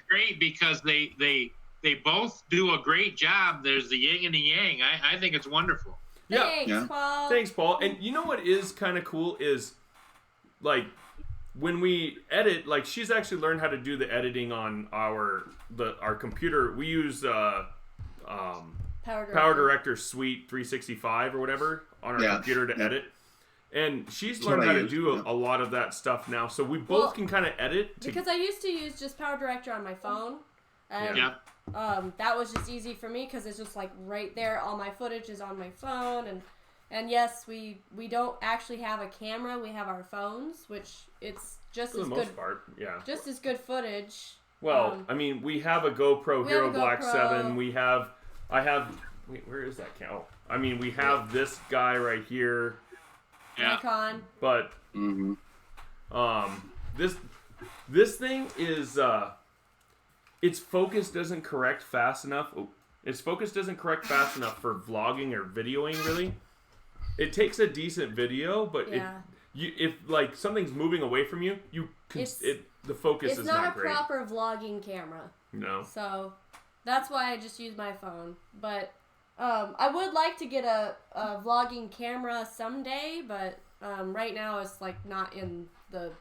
great because they both do a great job. There's the yin and the yang. I think it's wonderful. Thanks, Paul. Thanks, Paul. And you know what is kind of cool is, like, when we edit, like, she's actually learned how to do the editing on our computer. We use Power Director Suite 365 or whatever on our computer to edit. And she's learned how to do a lot of that stuff now. So we both can kind of edit. Because I used to use just Power Director on my phone. And that was just easy for me because it's just like right there. All my footage is on my phone. And yes, we don't actually have a camera. We have our phones, which it's just as good. For the most part, just as good footage. Well, I mean, we have a GoPro Hero Black 7. Wait, where is that camera? I mean, we have this guy right here. Nikon. But this thing is its focus doesn't correct fast enough. Its focus doesn't correct fast enough for vlogging or videoing. Really, it takes a decent video, but if like something's moving away from you, the focus is not great. It's not a proper vlogging camera. No. So that's why I just use my phone. But I would like to get a vlogging camera someday, but right now it's like not in the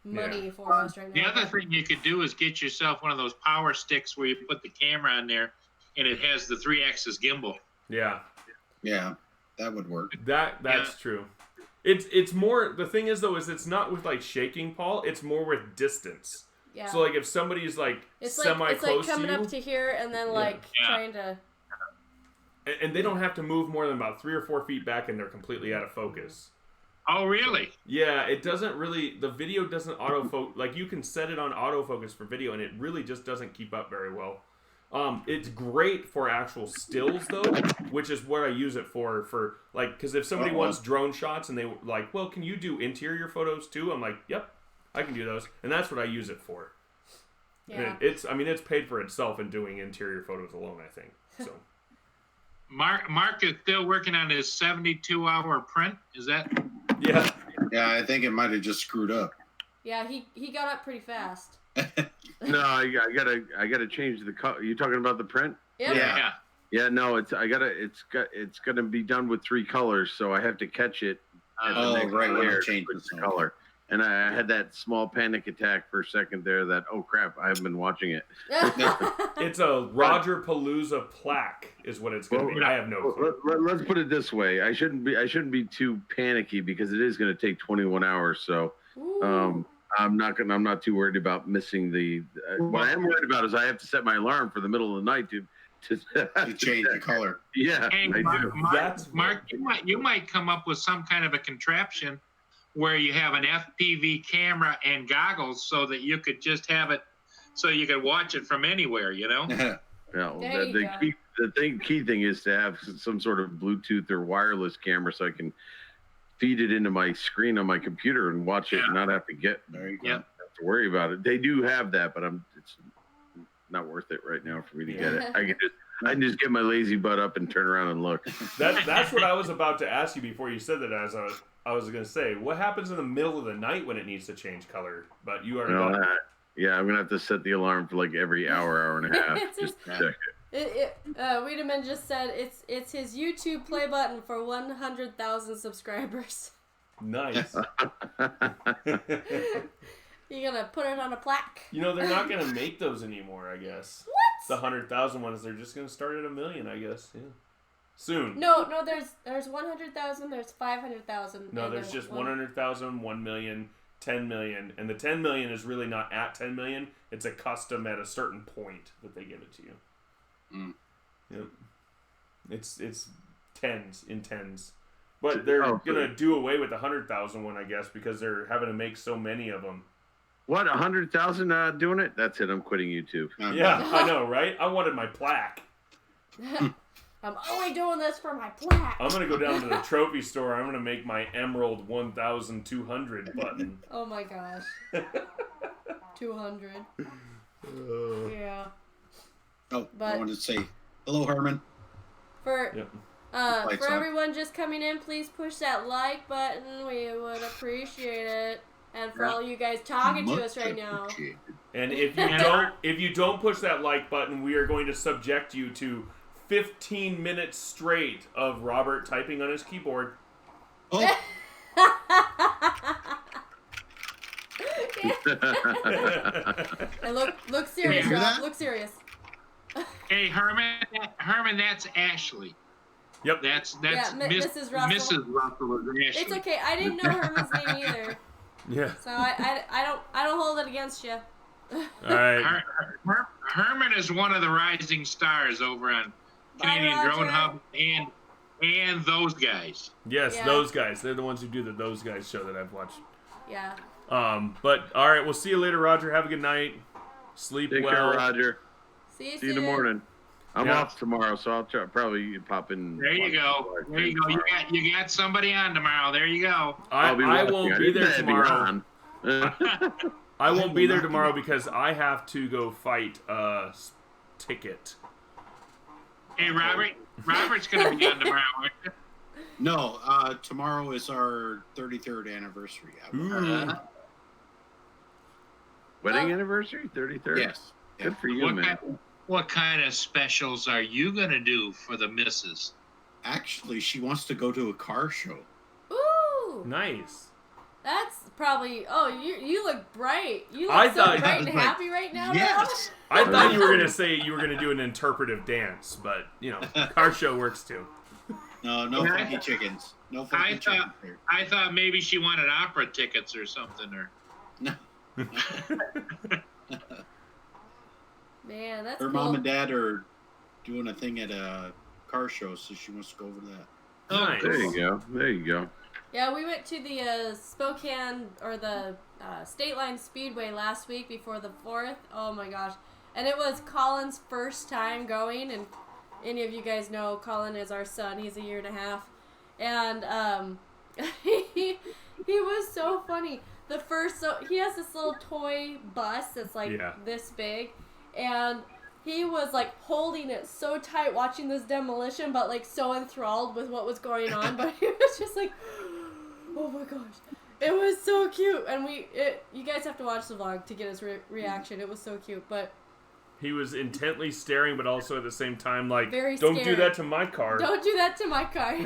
money for us right now. The other thing you could do is get yourself one of those power sticks where you put the camera on there and it has the 3-axis gimbal. Yeah. Yeah, that would work. That's true. It's more, the thing is though, is it's not with like shaking, Paul, it's more with distance. Yeah. So like if somebody's like semi-close it's like coming up to here and then like trying to... And they don't have to move more than about 3 or 4 feet back and they're completely out of focus. Oh, really? Yeah, it doesn't really, the video doesn't autofocus, like you can set it on autofocus for video and it really just doesn't keep up very well. It's great for actual stills though, which is what I use it for like, because if somebody wants drone shots and they like, well, can you do interior photos too? I'm like, yep, I can do those. And that's what I use it for. Yeah. And it's paid for itself in doing interior photos alone, I think, so. Mark is still working on his 72-hour print. Is that? Yeah. Yeah, I think it might have just screwed up. Yeah, he got up pretty fast. No, I gotta change the color. You talking about the print? Yeah. Yeah. No, it's gonna be done with 3 colors, so I have to catch it. Right. Change the color. And I had that small panic attack for a second there that, oh crap, I haven't been watching it. It's a Roger Palooza plaque is what it's going to be. I have no clue. Let's put it this way. I shouldn't be too panicky because it is going to take 21 hours. So I'm not too worried about missing the what I am worried about is I have to set my alarm for the middle of the night to change the color. Yeah, hey, Mark, you might come up with some kind of a contraption where you have an FPV camera and goggles so that you could just have it so you could watch it from anywhere, you know? The key thing is to have some sort of Bluetooth or wireless camera so I can feed it into my screen on my computer and watch it and not have to to worry about it. They do have that, but it's not worth it right now for me to get it. I can just get my lazy butt up and turn around and look. That's what I was about to ask you before you said that. As I was going to say, what happens in the middle of the night when it needs to change color? But you already got it. Yeah, I'm gonna have to set the alarm for like every hour and a half. Just check it. Wiedemann just said it's his YouTube play button for 100,000 subscribers. Nice. You gonna put it on a plaque? They're not gonna make those anymore, I guess. What? The 100,000 ones, they're just gonna start at 1 million, I guess. Yeah. Soon. No, there's 100,000, there's 500,000. No, there's just 100,000, 1 million, 10 million, and the 10 million is really not at 10 million. It's a custom at a certain point that they give it to you. Mm. Yep. It's tens in tens. But they're gonna do away with the 100,000 one, I guess, because they're having to make so many of them. What, 100,000 doing it? That's it. I'm quitting YouTube. Yeah, I know, right? I wanted my plaque. I'm only doing this for my plaque. I'm gonna go down to the trophy store. I'm gonna make my Emerald 1,200 button. Oh my gosh. 200. Yeah. Oh, but I wanted to say hello, Herman. For everyone just coming in, please push that like button. We would appreciate it. And for all you guys talking to us right now. And if you don't push that like button, we are going to subject you to 15 minutes straight of Robert typing on his keyboard. Oh. And look serious, Rob. Look serious. Hey, Herman, that's Ashley. Yep. That's Mrs. Russell. Mrs. Russell is Ashley. It's okay. I didn't know Herman's name either. Yeah. So I don't hold it against you. All right. Herman is one of the rising stars over on Canadian Drone Hub and those guys. Yes, those guys. They're the ones who do the Those Guys show that I've watched. Yeah. But all right, we'll see you later, Roger. Have a good night. Sleep Take well. care, Roger. See you in the morning. I'm off tomorrow, so I'll probably pop in. There you go. There you go. You got somebody on tomorrow. There you go. I won't be there tomorrow. I won't be there tomorrow because I have to go fight a ticket. Hey, Robert's going to be on tomorrow, aren't you? No, tomorrow is our 33rd anniversary. Wedding anniversary? 33rd? Yes. Good for you, man. What kind of specials are you going to do for the missus? Actually, she wants to go to a car show. Ooh. Nice. That's probably... Oh, you look bright. You look so bright and happy right now. Yes. I thought you were going to say you were going to do an interpretive dance, but, car show works too. No funky chickens. No funky chickens here. I thought maybe she wanted opera tickets or something. No. Man, that's Her cool. mom and dad are doing a thing at a car show, so she wants to go over to that. Oh, Nice. There you go. Yeah, we went to the Spokane, or the State Line Speedway last week before the 4th. Oh my gosh. And it was Colin's first time going, and any of you guys know Colin is our son. He's 1.5 years. And he was so funny. So he has this little toy bus that's like this big, and he was like holding it so tight watching this demolition, but like so enthralled with what was going on. But he was just like, oh my gosh, it was so cute. And you guys have to watch the vlog to get his reaction. It was so cute, but he was intently staring, but also at the same time like, very don't scared. do that to my car. Don't do that to my car.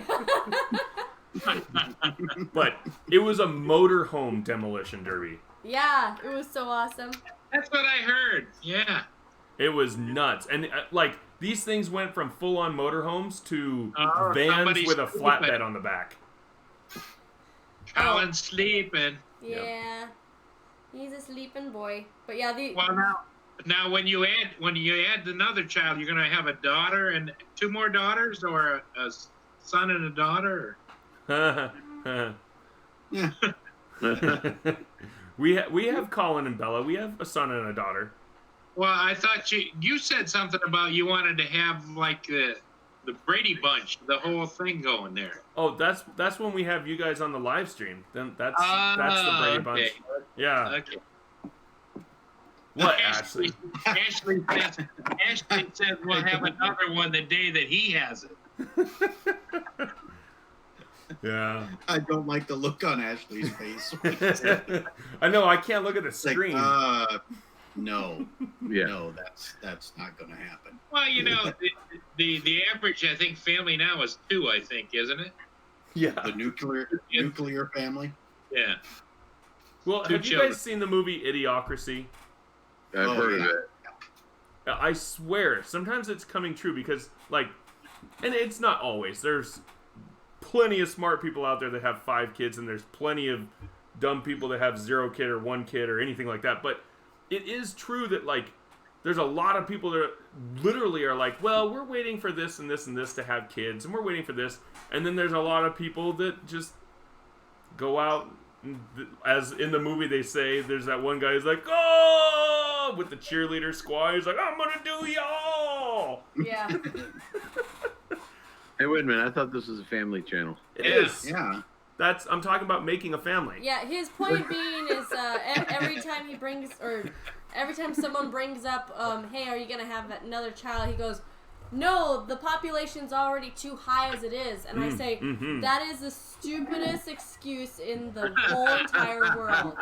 But it was a motorhome demolition derby. Yeah, it was so awesome. That's what I heard. Yeah. It was nuts. And these things went from full-on motorhomes to vans with a flatbed on the back. Colin's sleeping. Yeah. He's a sleeping boy. But yeah, now when you add another child, you're gonna have a daughter and 2 more daughters, or a son and a daughter. We have Colin and Bella. We have a son and a daughter. Well, I thought you said something about you wanted to have like the Brady Bunch, the whole thing going there. Oh, that's when we have you guys on the live stream. Then that's the Brady Bunch. Okay. Yeah. Okay. What, Ashley? Ashley says we'll have another one the day that he has it. Yeah. I don't like the look on Ashley's face. I know. I can't look at the screen. No. Yeah. No, that's not going to happen. Well, you know, the average, I think, family now is 2, I think, isn't it? Yeah. The nuclear family? Yeah. Well, 2 have you children. guys seen the movie Idiocracy? I've heard of it. I swear, sometimes it's coming true because, like, and it's not always. There's plenty of smart people out there that have 5 kids, and there's plenty of dumb people that have 0 kid or 1 kid or anything like that. But it is true that, like, there's a lot of people that literally are like, well, we're waiting for this and this and this to have kids, and we're waiting for this. And then there's a lot of people that just go out, as in the movie they say, there's that one guy who's like, oh, with the cheerleader squad. He's like, I'm going to do y'all. Yeah. Hey, wait a minute. I thought this was a family channel. It is. Yeah. I'm talking about making a family. Yeah, his point being is every time someone brings up, hey, are you going to have another child? He goes, no, the population's already too high as it is. And I say, that is the stupidest excuse in the whole entire world.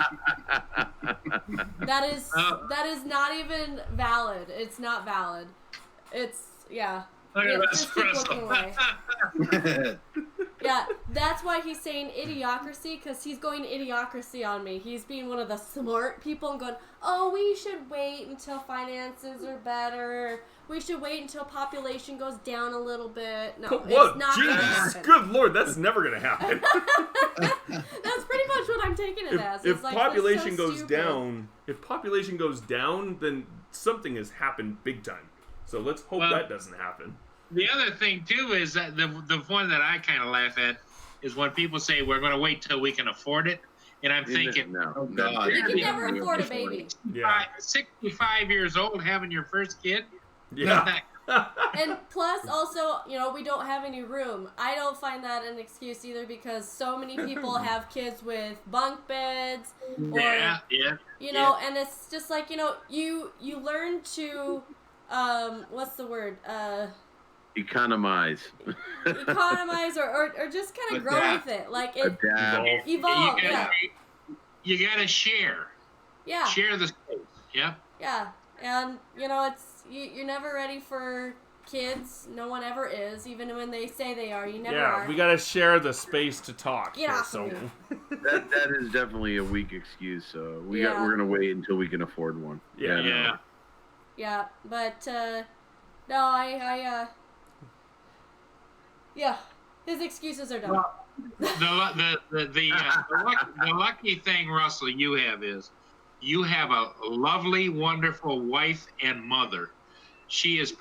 That is not even valid. It's not valid. It's, yeah. Just keep looking away. Yeah, that's why he's saying idiocracy, because he's going idiocracy on me. He's being one of the smart people and going, oh, we should wait until finances are better. We should wait until population goes down a little bit. No, it's not going to happen. Good Lord, that's never going to happen. That's pretty much what I'm taking it as. If It's like, population that's so goes stupid. down, then something has happened big time. So let's hope that doesn't happen. The other thing, too, is that the one that I kind of laugh at is when people say we're going to wait till we can afford it. And I'm thinking, No. Oh, God. You can never afford a baby. Yeah. 65 years old having your first kid? Yeah. And plus, also, we don't have any room. I don't find that an excuse either, because so many people have kids with bunk beds, or Yeah. and it's just like, you learn to, what's the word? Economize. Economize or just kind of grow Adapt. with it. Like Adapt. evolve. Yeah. You got to share. Yeah. Share the space. Yeah. Yeah. And, it's, you're never ready for kids. No one ever is. Even when they say they are, you never are. Yeah, we got to share the space to talk. Get off of me. That is definitely a weak excuse. So we're gonna wait until we can afford one. Yeah. Yeah, but no, yeah, his excuses are dumb. Well, the lucky thing, Russell, you have is you have a lovely, wonderful wife and mother. She is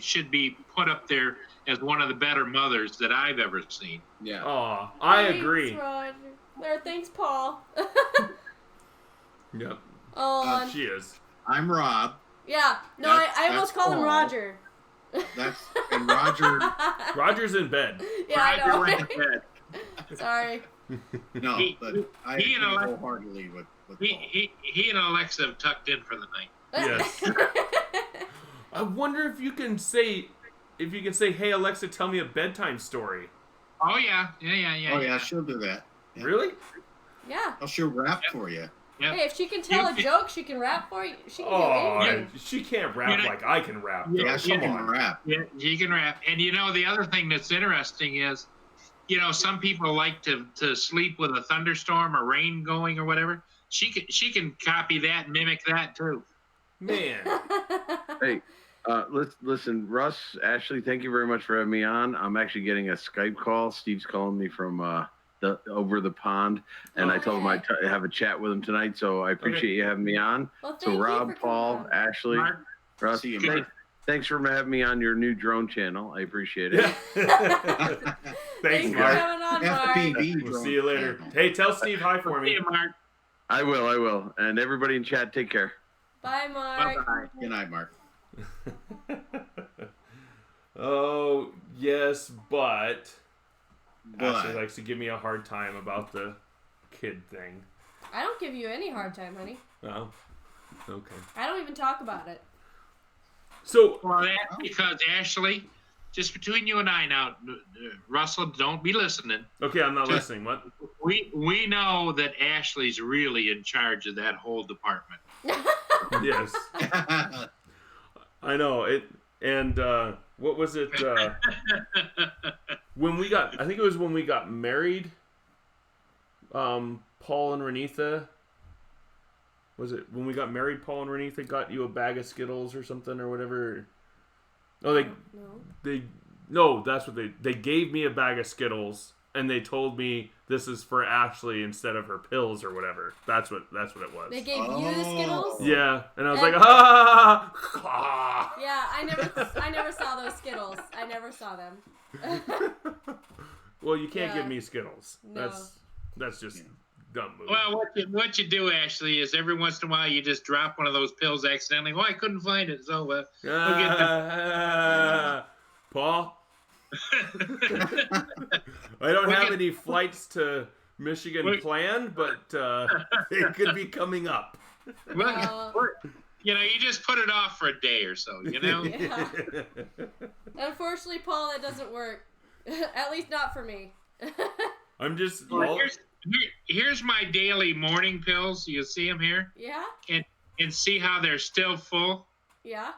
should be put up there as one of the better mothers that I've ever seen. Yeah. Oh, I agree. Roger. Thanks, Paul. Yep. Oh, She is. I'm Rob. yeah. No, I almost call him Paul. Roger. And Roger. Roger's in bed. Yeah, Roger I went to know. bed. Sorry. No, but I he agree and Alexa- wholeheartedly with Paul. He and Alexa have tucked in for the night. Yes. I wonder if you can say, hey Alexa, tell me a bedtime story. Oh yeah. Oh yeah, she'll do that. Yeah. Really? Yeah. Oh, she'll rap for you. Yep. Hey, if she can tell a joke, she can rap for you. She can do anything. She can't rap like I can rap. Though. Yeah, she Come can on. rap. Yeah, she can rap. And the other thing that's interesting is, some people like to sleep with a thunderstorm or rain going or whatever. She can copy that and mimic that too. Man. Hey, listen, Russ, Ashley, thank you very much for having me on. I'm actually getting a Skype call. Steve's calling me from over the pond, and I told him I'd have a chat with him tonight. So I appreciate you having me on. Well, thank So you Rob, for coming Paul, on. Ashley, Mark, Russ, See you, Mark. thanks for having me on your new drone channel. I appreciate it. Thanks, for Mark. coming on, Mark. FPV We'll drone see you later. channel. Hey, tell Steve hi for see me. you, Mark. I will. And everybody in chat, take care. Bye, Mark. Bye-bye. Good night, Mark. Oh, yes, but Ashley But likes to give me a hard time about the kid thing. I don't give you any hard time, honey. Well, Okay. I don't even talk about it. So. Well, that's because Ashley, just between you and I now, Russell, don't be listening. Okay, I'm not listening. What? We know that Ashley's really in charge of that whole department. Yes. I know it. And what was it? When we got, I think it was when we got married. Paul and Renitha. Was it when we got married? Paul and Renitha got you a bag of Skittles or something or whatever. Oh, no. That's what they gave me a bag of Skittles and they told me this is for Ashley instead of her pills or whatever. That's what it was. They gave you the Skittles? Yeah, and I was like, ah. Yeah, I never saw those Skittles. I never saw them. Well, you can't give me Skittles. No. That's just dumb move. Well, what you do, Ashley, is every once in a while you just drop one of those pills accidentally. Oh, I couldn't find it, so we'll get them. Paul? I don't have any flights to Michigan planned, but they could be coming up. You just put it off for a day or so, Yeah. Unfortunately, Paul, that doesn't work. At least not for me. I'm just... Here's my daily morning pills. You see them here? Yeah? And see how they're still full? Yeah.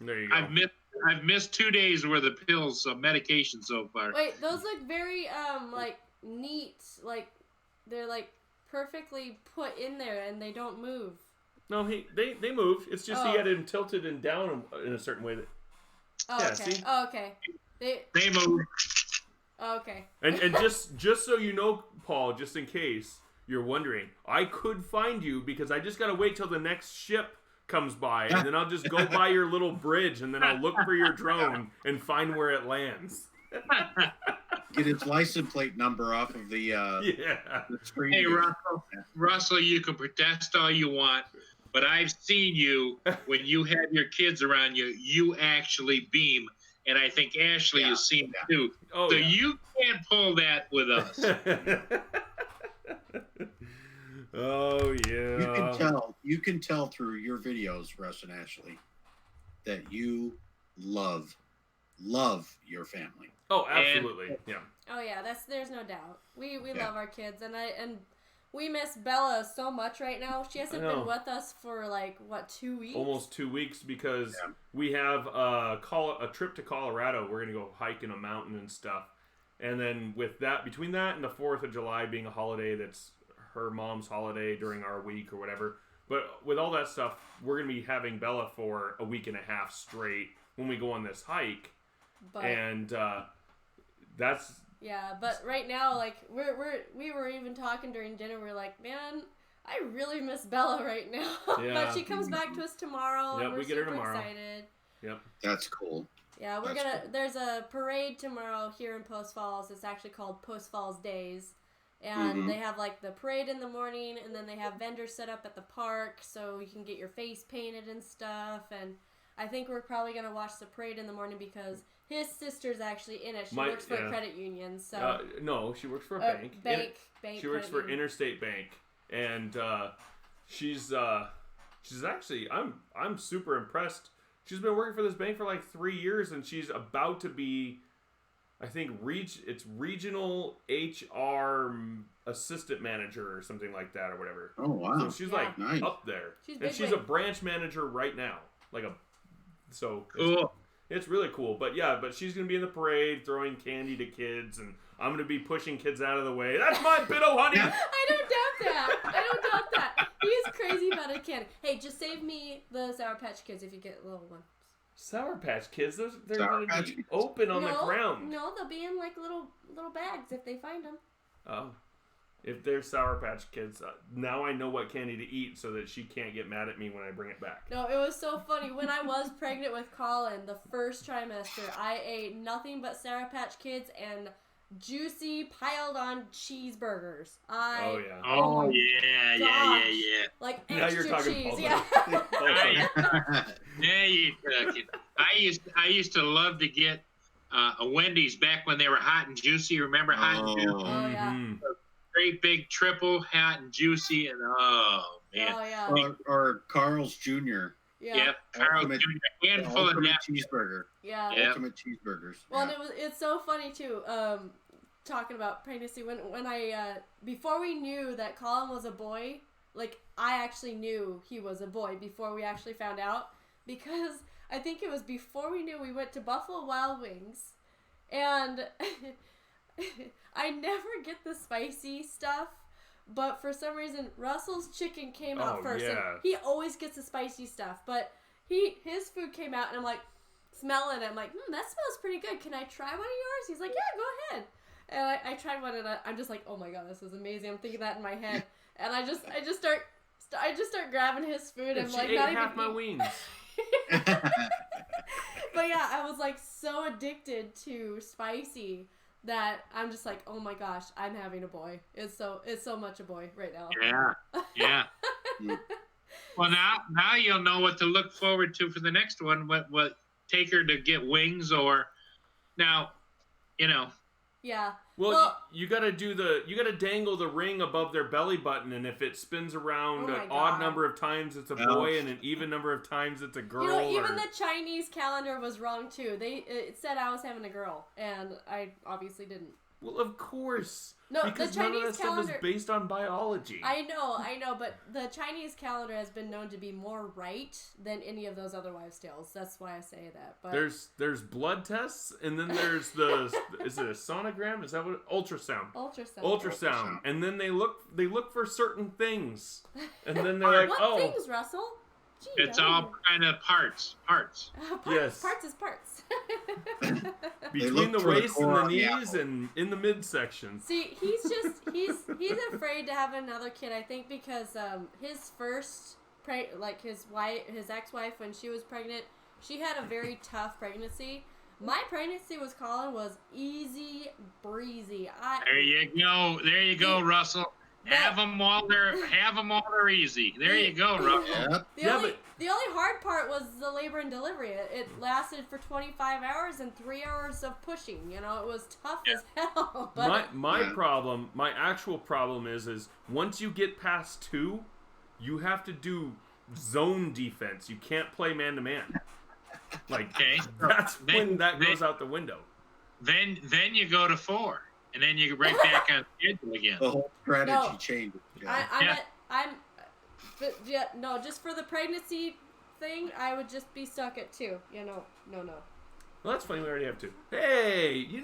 There you go. I've missed 2 days worth of pills, medication so far. Wait, those look very neat. Like they're like perfectly put in there and they don't move. No, they moved. It's just he had him tilted and down in a certain way. Okay. See? Oh, okay. They move. Okay. And just so you know, Paul, just in case you're wondering, I could find you because I just gotta wait till the next ship comes by, and then I'll just go by your little bridge, and then I'll look for your drone and find where it lands. Get its license plate number off of the screen. Hey, Russell, you can protest all you want, but I've seen you when you have your kids around you. You actually beam, and I think Ashley has seen it too. Oh, so you can't pull that with us. Oh yeah. You can tell through your videos, Russ and Ashley, that you love your family. Oh, absolutely. Yeah. Oh yeah, there's no doubt. We love our kids and we miss Bella so much right now. She hasn't been with us for 2 weeks? Almost 2 weeks because we have a trip to Colorado. We're gonna go hike in a mountain and stuff. And then between that and the 4th of July being a holiday that's her mom's holiday during our week or whatever. But with all that stuff, we're going to be having Bella for a week and a half straight when we go on this hike. And that's... Yeah, but right now, we were even talking during dinner, we're like, man, I really miss Bella right now. Yeah. But she comes back to us tomorrow. Yep, and we get her tomorrow. Excited. Yep. That's cool. Yeah, there's a parade tomorrow here in Post Falls. It's actually called Post Falls Days. And they have the parade in the morning, and then they have vendors set up at the park so you can get your face painted and stuff. And I think we're probably going to watch the parade in the morning because his sister's actually in it. She works for a credit union. So no, she works for a bank. Bank. She works for Interstate Bank. And she's actually, I'm super impressed. She's been working for this bank for 3 years, and she's about to be... I think it's regional HR assistant manager or something like that or whatever. Oh wow! So she's nice. up there, she's a branch manager right now. Cool. It's really cool. But she's gonna be in the parade throwing candy to kids, and I'm gonna be pushing kids out of the way. That's my biddo, honey. I don't doubt that. He's crazy about a candy. Hey, just save me the Sour Patch Kids if you get little one. Sour Patch Kids, they're going to be open on the ground. No, they'll be in little bags if they find them. Oh. If they're Sour Patch Kids, now I know what candy to eat so that she can't get mad at me when I bring it back. No, it was so funny. When I was pregnant with Colin, the first trimester, I ate nothing but Sour Patch Kids and juicy piled on cheeseburgers. Yeah, Like now extra you're talking cheese. Paul. Yeah. Yeah, you talking. I used to love to get a Wendy's back when they were hot and juicy. Remember hot and juicy? Oh yeah. Great big triple hot and juicy, and man. Oh yeah. Or Carl's Jr. Yeah, Carl Ultimate- Jr. Handful of Ultimate napkins. cheeseburger. Yeah. Yeah. Ultimate cheeseburgers. Well, yeah. and it's so funny too. Talking about pregnancy, when I before we knew that Colin was a boy, like I actually knew he was a boy before we actually found out, because I think it was before we knew, we went to Buffalo Wild Wings, and I never get the spicy stuff, but for some reason Russell's chicken came out first, and he always gets the spicy stuff, but his food came out, and I'm like smelling it, I'm like, that smells pretty good. Can I try one of yours? He's like, yeah, go ahead. And I tried one, and I'm just like, oh my god, this is amazing. I'm thinking that in my head, and I just start grabbing his food, and like not half even my wings. But yeah, I was like so addicted to spicy that I'm just like, oh my gosh, I'm having a boy. It's so much a boy right now. Yeah. Well, now you'll know what to look forward to for the next one. What take her to get wings, or now, Yeah. Well, you gotta dangle the ring above their belly button, and if it spins around an odd number of times, it's a boy, and an even number of times, it's a girl. Even the Chinese calendar was wrong too. It said I was having a girl, and I obviously didn't. Well, of course. No, because the Chinese none of that calendar stuff is based on biology. I know, but the Chinese calendar has been known to be more right than any of those other wives' tales. That's why I say that. But there's blood tests, and then there's is it a sonogram? Is that what ultrasound? And then they look for certain things, and then they're like, what things, Russell? Gee, it's all kind of parts. Yes. Parts is parts. Between the waist and the knees and in the midsection. See, he's afraid to have another kid, I think, because his first his ex-wife, when she was pregnant, she had a very tough pregnancy. My pregnancy was easy breezy. There you go, Russell. Have them while they're easy. There you go, Russell. Yep. The only hard part was the labor and delivery. It lasted for 25 hours and 3 hours of pushing. It was tough as hell. But my actual problem is once you get past 2, you have to do zone defense. You can't play man to man. That's when that goes out the window. Then you go to 4. And then you right back on schedule again. The whole strategy changes. Just for the pregnancy thing, I would just be stuck at 2. No. Well, that's funny. We already have 2. Hey, 2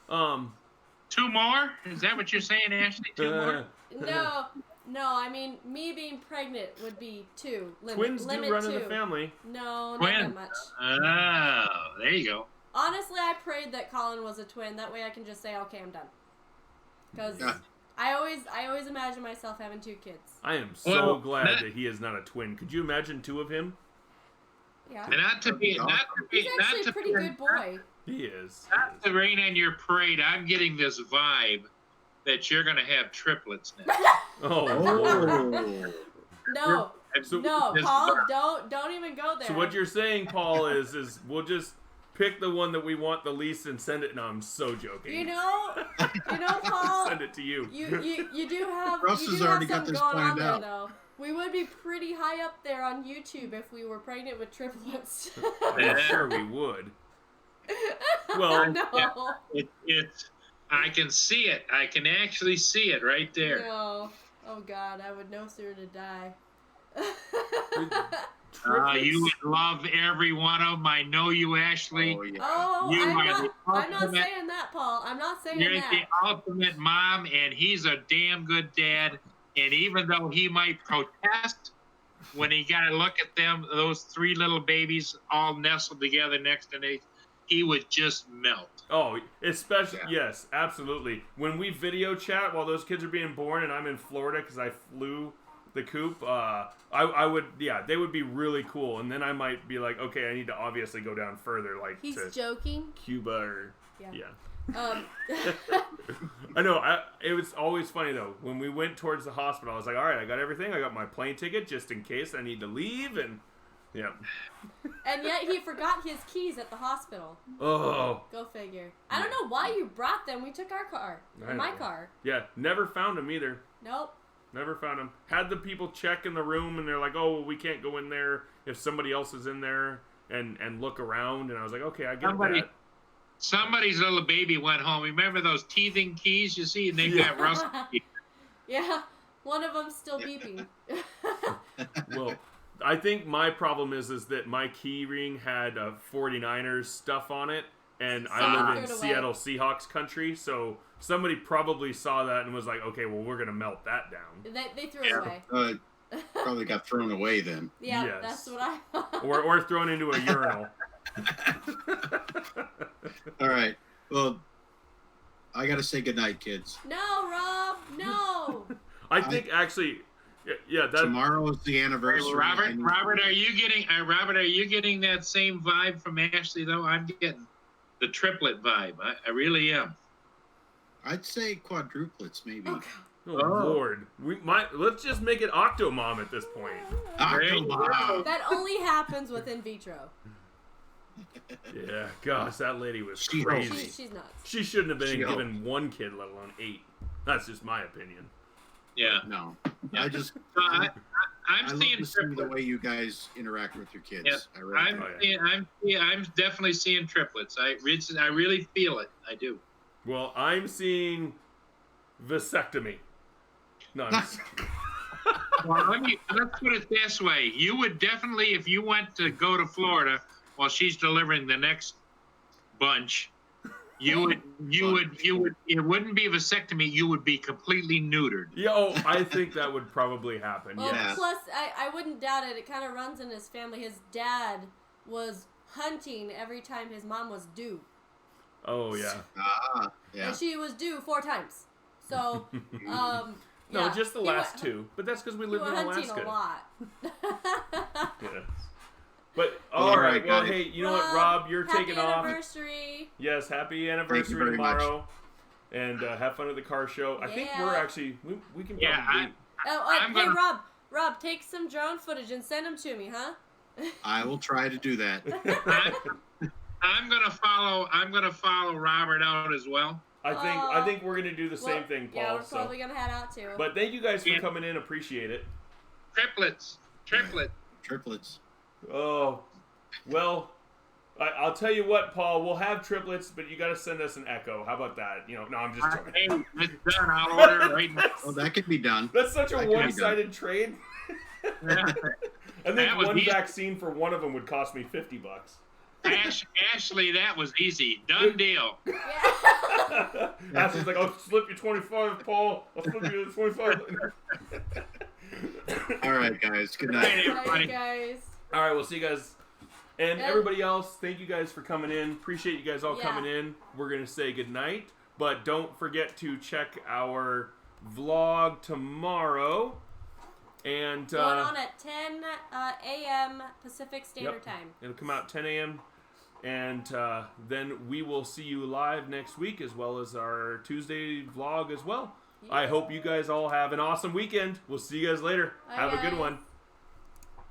more? Is that what you're saying, Ashley? 2 more? No. I mean, me being pregnant would be 2. Twins do run in the family. No, not that much. Oh, there you go. Honestly, I prayed that Colin was a twin. That way I can just say, okay, I'm done. Because I always imagine myself having 2 kids. I am so glad that he is not a twin. Could you imagine 2 of him? Yeah. And he's actually a pretty good boy. He is. Not to rain on your parade, I'm getting this vibe that you're going to have triplets now. Oh. No, Paul, don't even go there. So what you're saying, Paul, is we'll just pick the one that we want the least and send it. No, I'm so joking. Paul. Send it to you. You do have. Russ has already got this planned out. Though. We would be pretty high up there on YouTube if we were pregnant with triplets. I'm sure we would. Well, no. It's. I can see it. I can actually see it right there. No. Oh God, I would no sooner to die. You would love every one of them. I know you, Ashley. I'm not saying that, Paul. I'm not saying you're that. You're the ultimate mom, and he's a damn good dad. And even though he might protest when he got to look at them, those 3 little babies all nestled together next to me, he would just melt. Oh, especially, yes, absolutely. When we video chat while those kids are being born and I'm in Florida because I flew the coop, I would, they would be really cool. And then I might be like, okay, I need to obviously go down further, like he's to joking. Cuba or, I know, it was always funny though. When we went towards the hospital, I was like, all right, I got everything. I got my plane ticket just in case I need to leave. And and yet he forgot his keys at the hospital. Oh. Go figure. I don't know why you brought them. We took our car. My car. Yeah, never found them either. Nope. Never found him. Had the people check in the room, and they're like, "Oh, well, we can't go in there if somebody else is in there," and look around. And I was like, "Okay, I get that." Somebody's little baby went home. Remember those teething keys you see? And they got rusty. Yeah, one of them's still beeping. Well, I think my problem is that my key ring had 49ers stuff on it, and I live in Seattle Seahawks country, so somebody probably saw that and was like, "Okay, well, we're gonna melt that down." They threw it away. Probably got thrown away then. Yeah, yes. that's what I thought. or thrown into a urinal. All right. Well, I gotta say goodnight, kids. No, Rob. No. I think actually, yeah. Tomorrow is the anniversary. Robert, are you getting that same vibe from Ashley though? I'm getting the triplet vibe. I really am. I'd say quadruplets, maybe. Oh Lord, let's just make it Octomom at this point. Octomom. That only happens with in vitro. Yeah, gosh, that lady was She's crazy. She's nuts. She shouldn't have been given one kid, let alone 8. That's just my opinion. Yeah. No, I just. I'm seeing love to see the way you guys interact with your kids. Yeah. I'm definitely seeing triplets. I really feel it. I do. Well, I'm seeing vasectomy. No. Well, let's put it this way: you would definitely, if you went to go to Florida while she's delivering the next bunch, it wouldn't be a vasectomy. You would be completely neutered. Yeah, I think that would probably happen. Well, yes. plus, I wouldn't doubt it. It kind of runs in his family. His dad was hunting every time his mom was due. Oh yeah. Yeah. And she was due 4 times. So, no, just the last 2. But that's because we live in Alaska. Hunting a lot. Yeah. But all right, well, hey, you know what, Rob, you're taking off. Happy anniversary. Yes, happy anniversary tomorrow, and have fun at the car show. I think we're actually we can probably. Hey, Rob, take some drone footage and send them to me, huh? I will try to do that. I'm gonna follow Robert out as well. I think we're gonna do the same thing, Paul. Yeah, we're probably gonna head out too. But thank you guys for coming in. Appreciate it. Triplets. Oh, well, I'll tell you what, Paul. We'll have triplets, but you got to send us an echo. How about that? No, I'm just joking. Hey, it's done. I'll order it right now. Oh, that could be done. That's such a one-sided trade. Yeah. I think one vaccine for one of them would cost me $50. Ashley, that was easy. Done deal. Yeah. Ashley's like, I'll slip you 25, Paul. I'll slip you 25. All right, guys. Good night. Bye, guys. All right, we'll see you guys. And everybody else, thank you guys for coming in. Appreciate you guys all coming in. We're going to say goodnight. But don't forget to check our vlog tomorrow. And going on at 10 a.m. Pacific Standard Time. It'll come out 10 a.m. And then we will see you live next week, as well as our Tuesday vlog as well. Yeah. I hope you guys all have an awesome weekend. We'll see you guys later. Have a good one.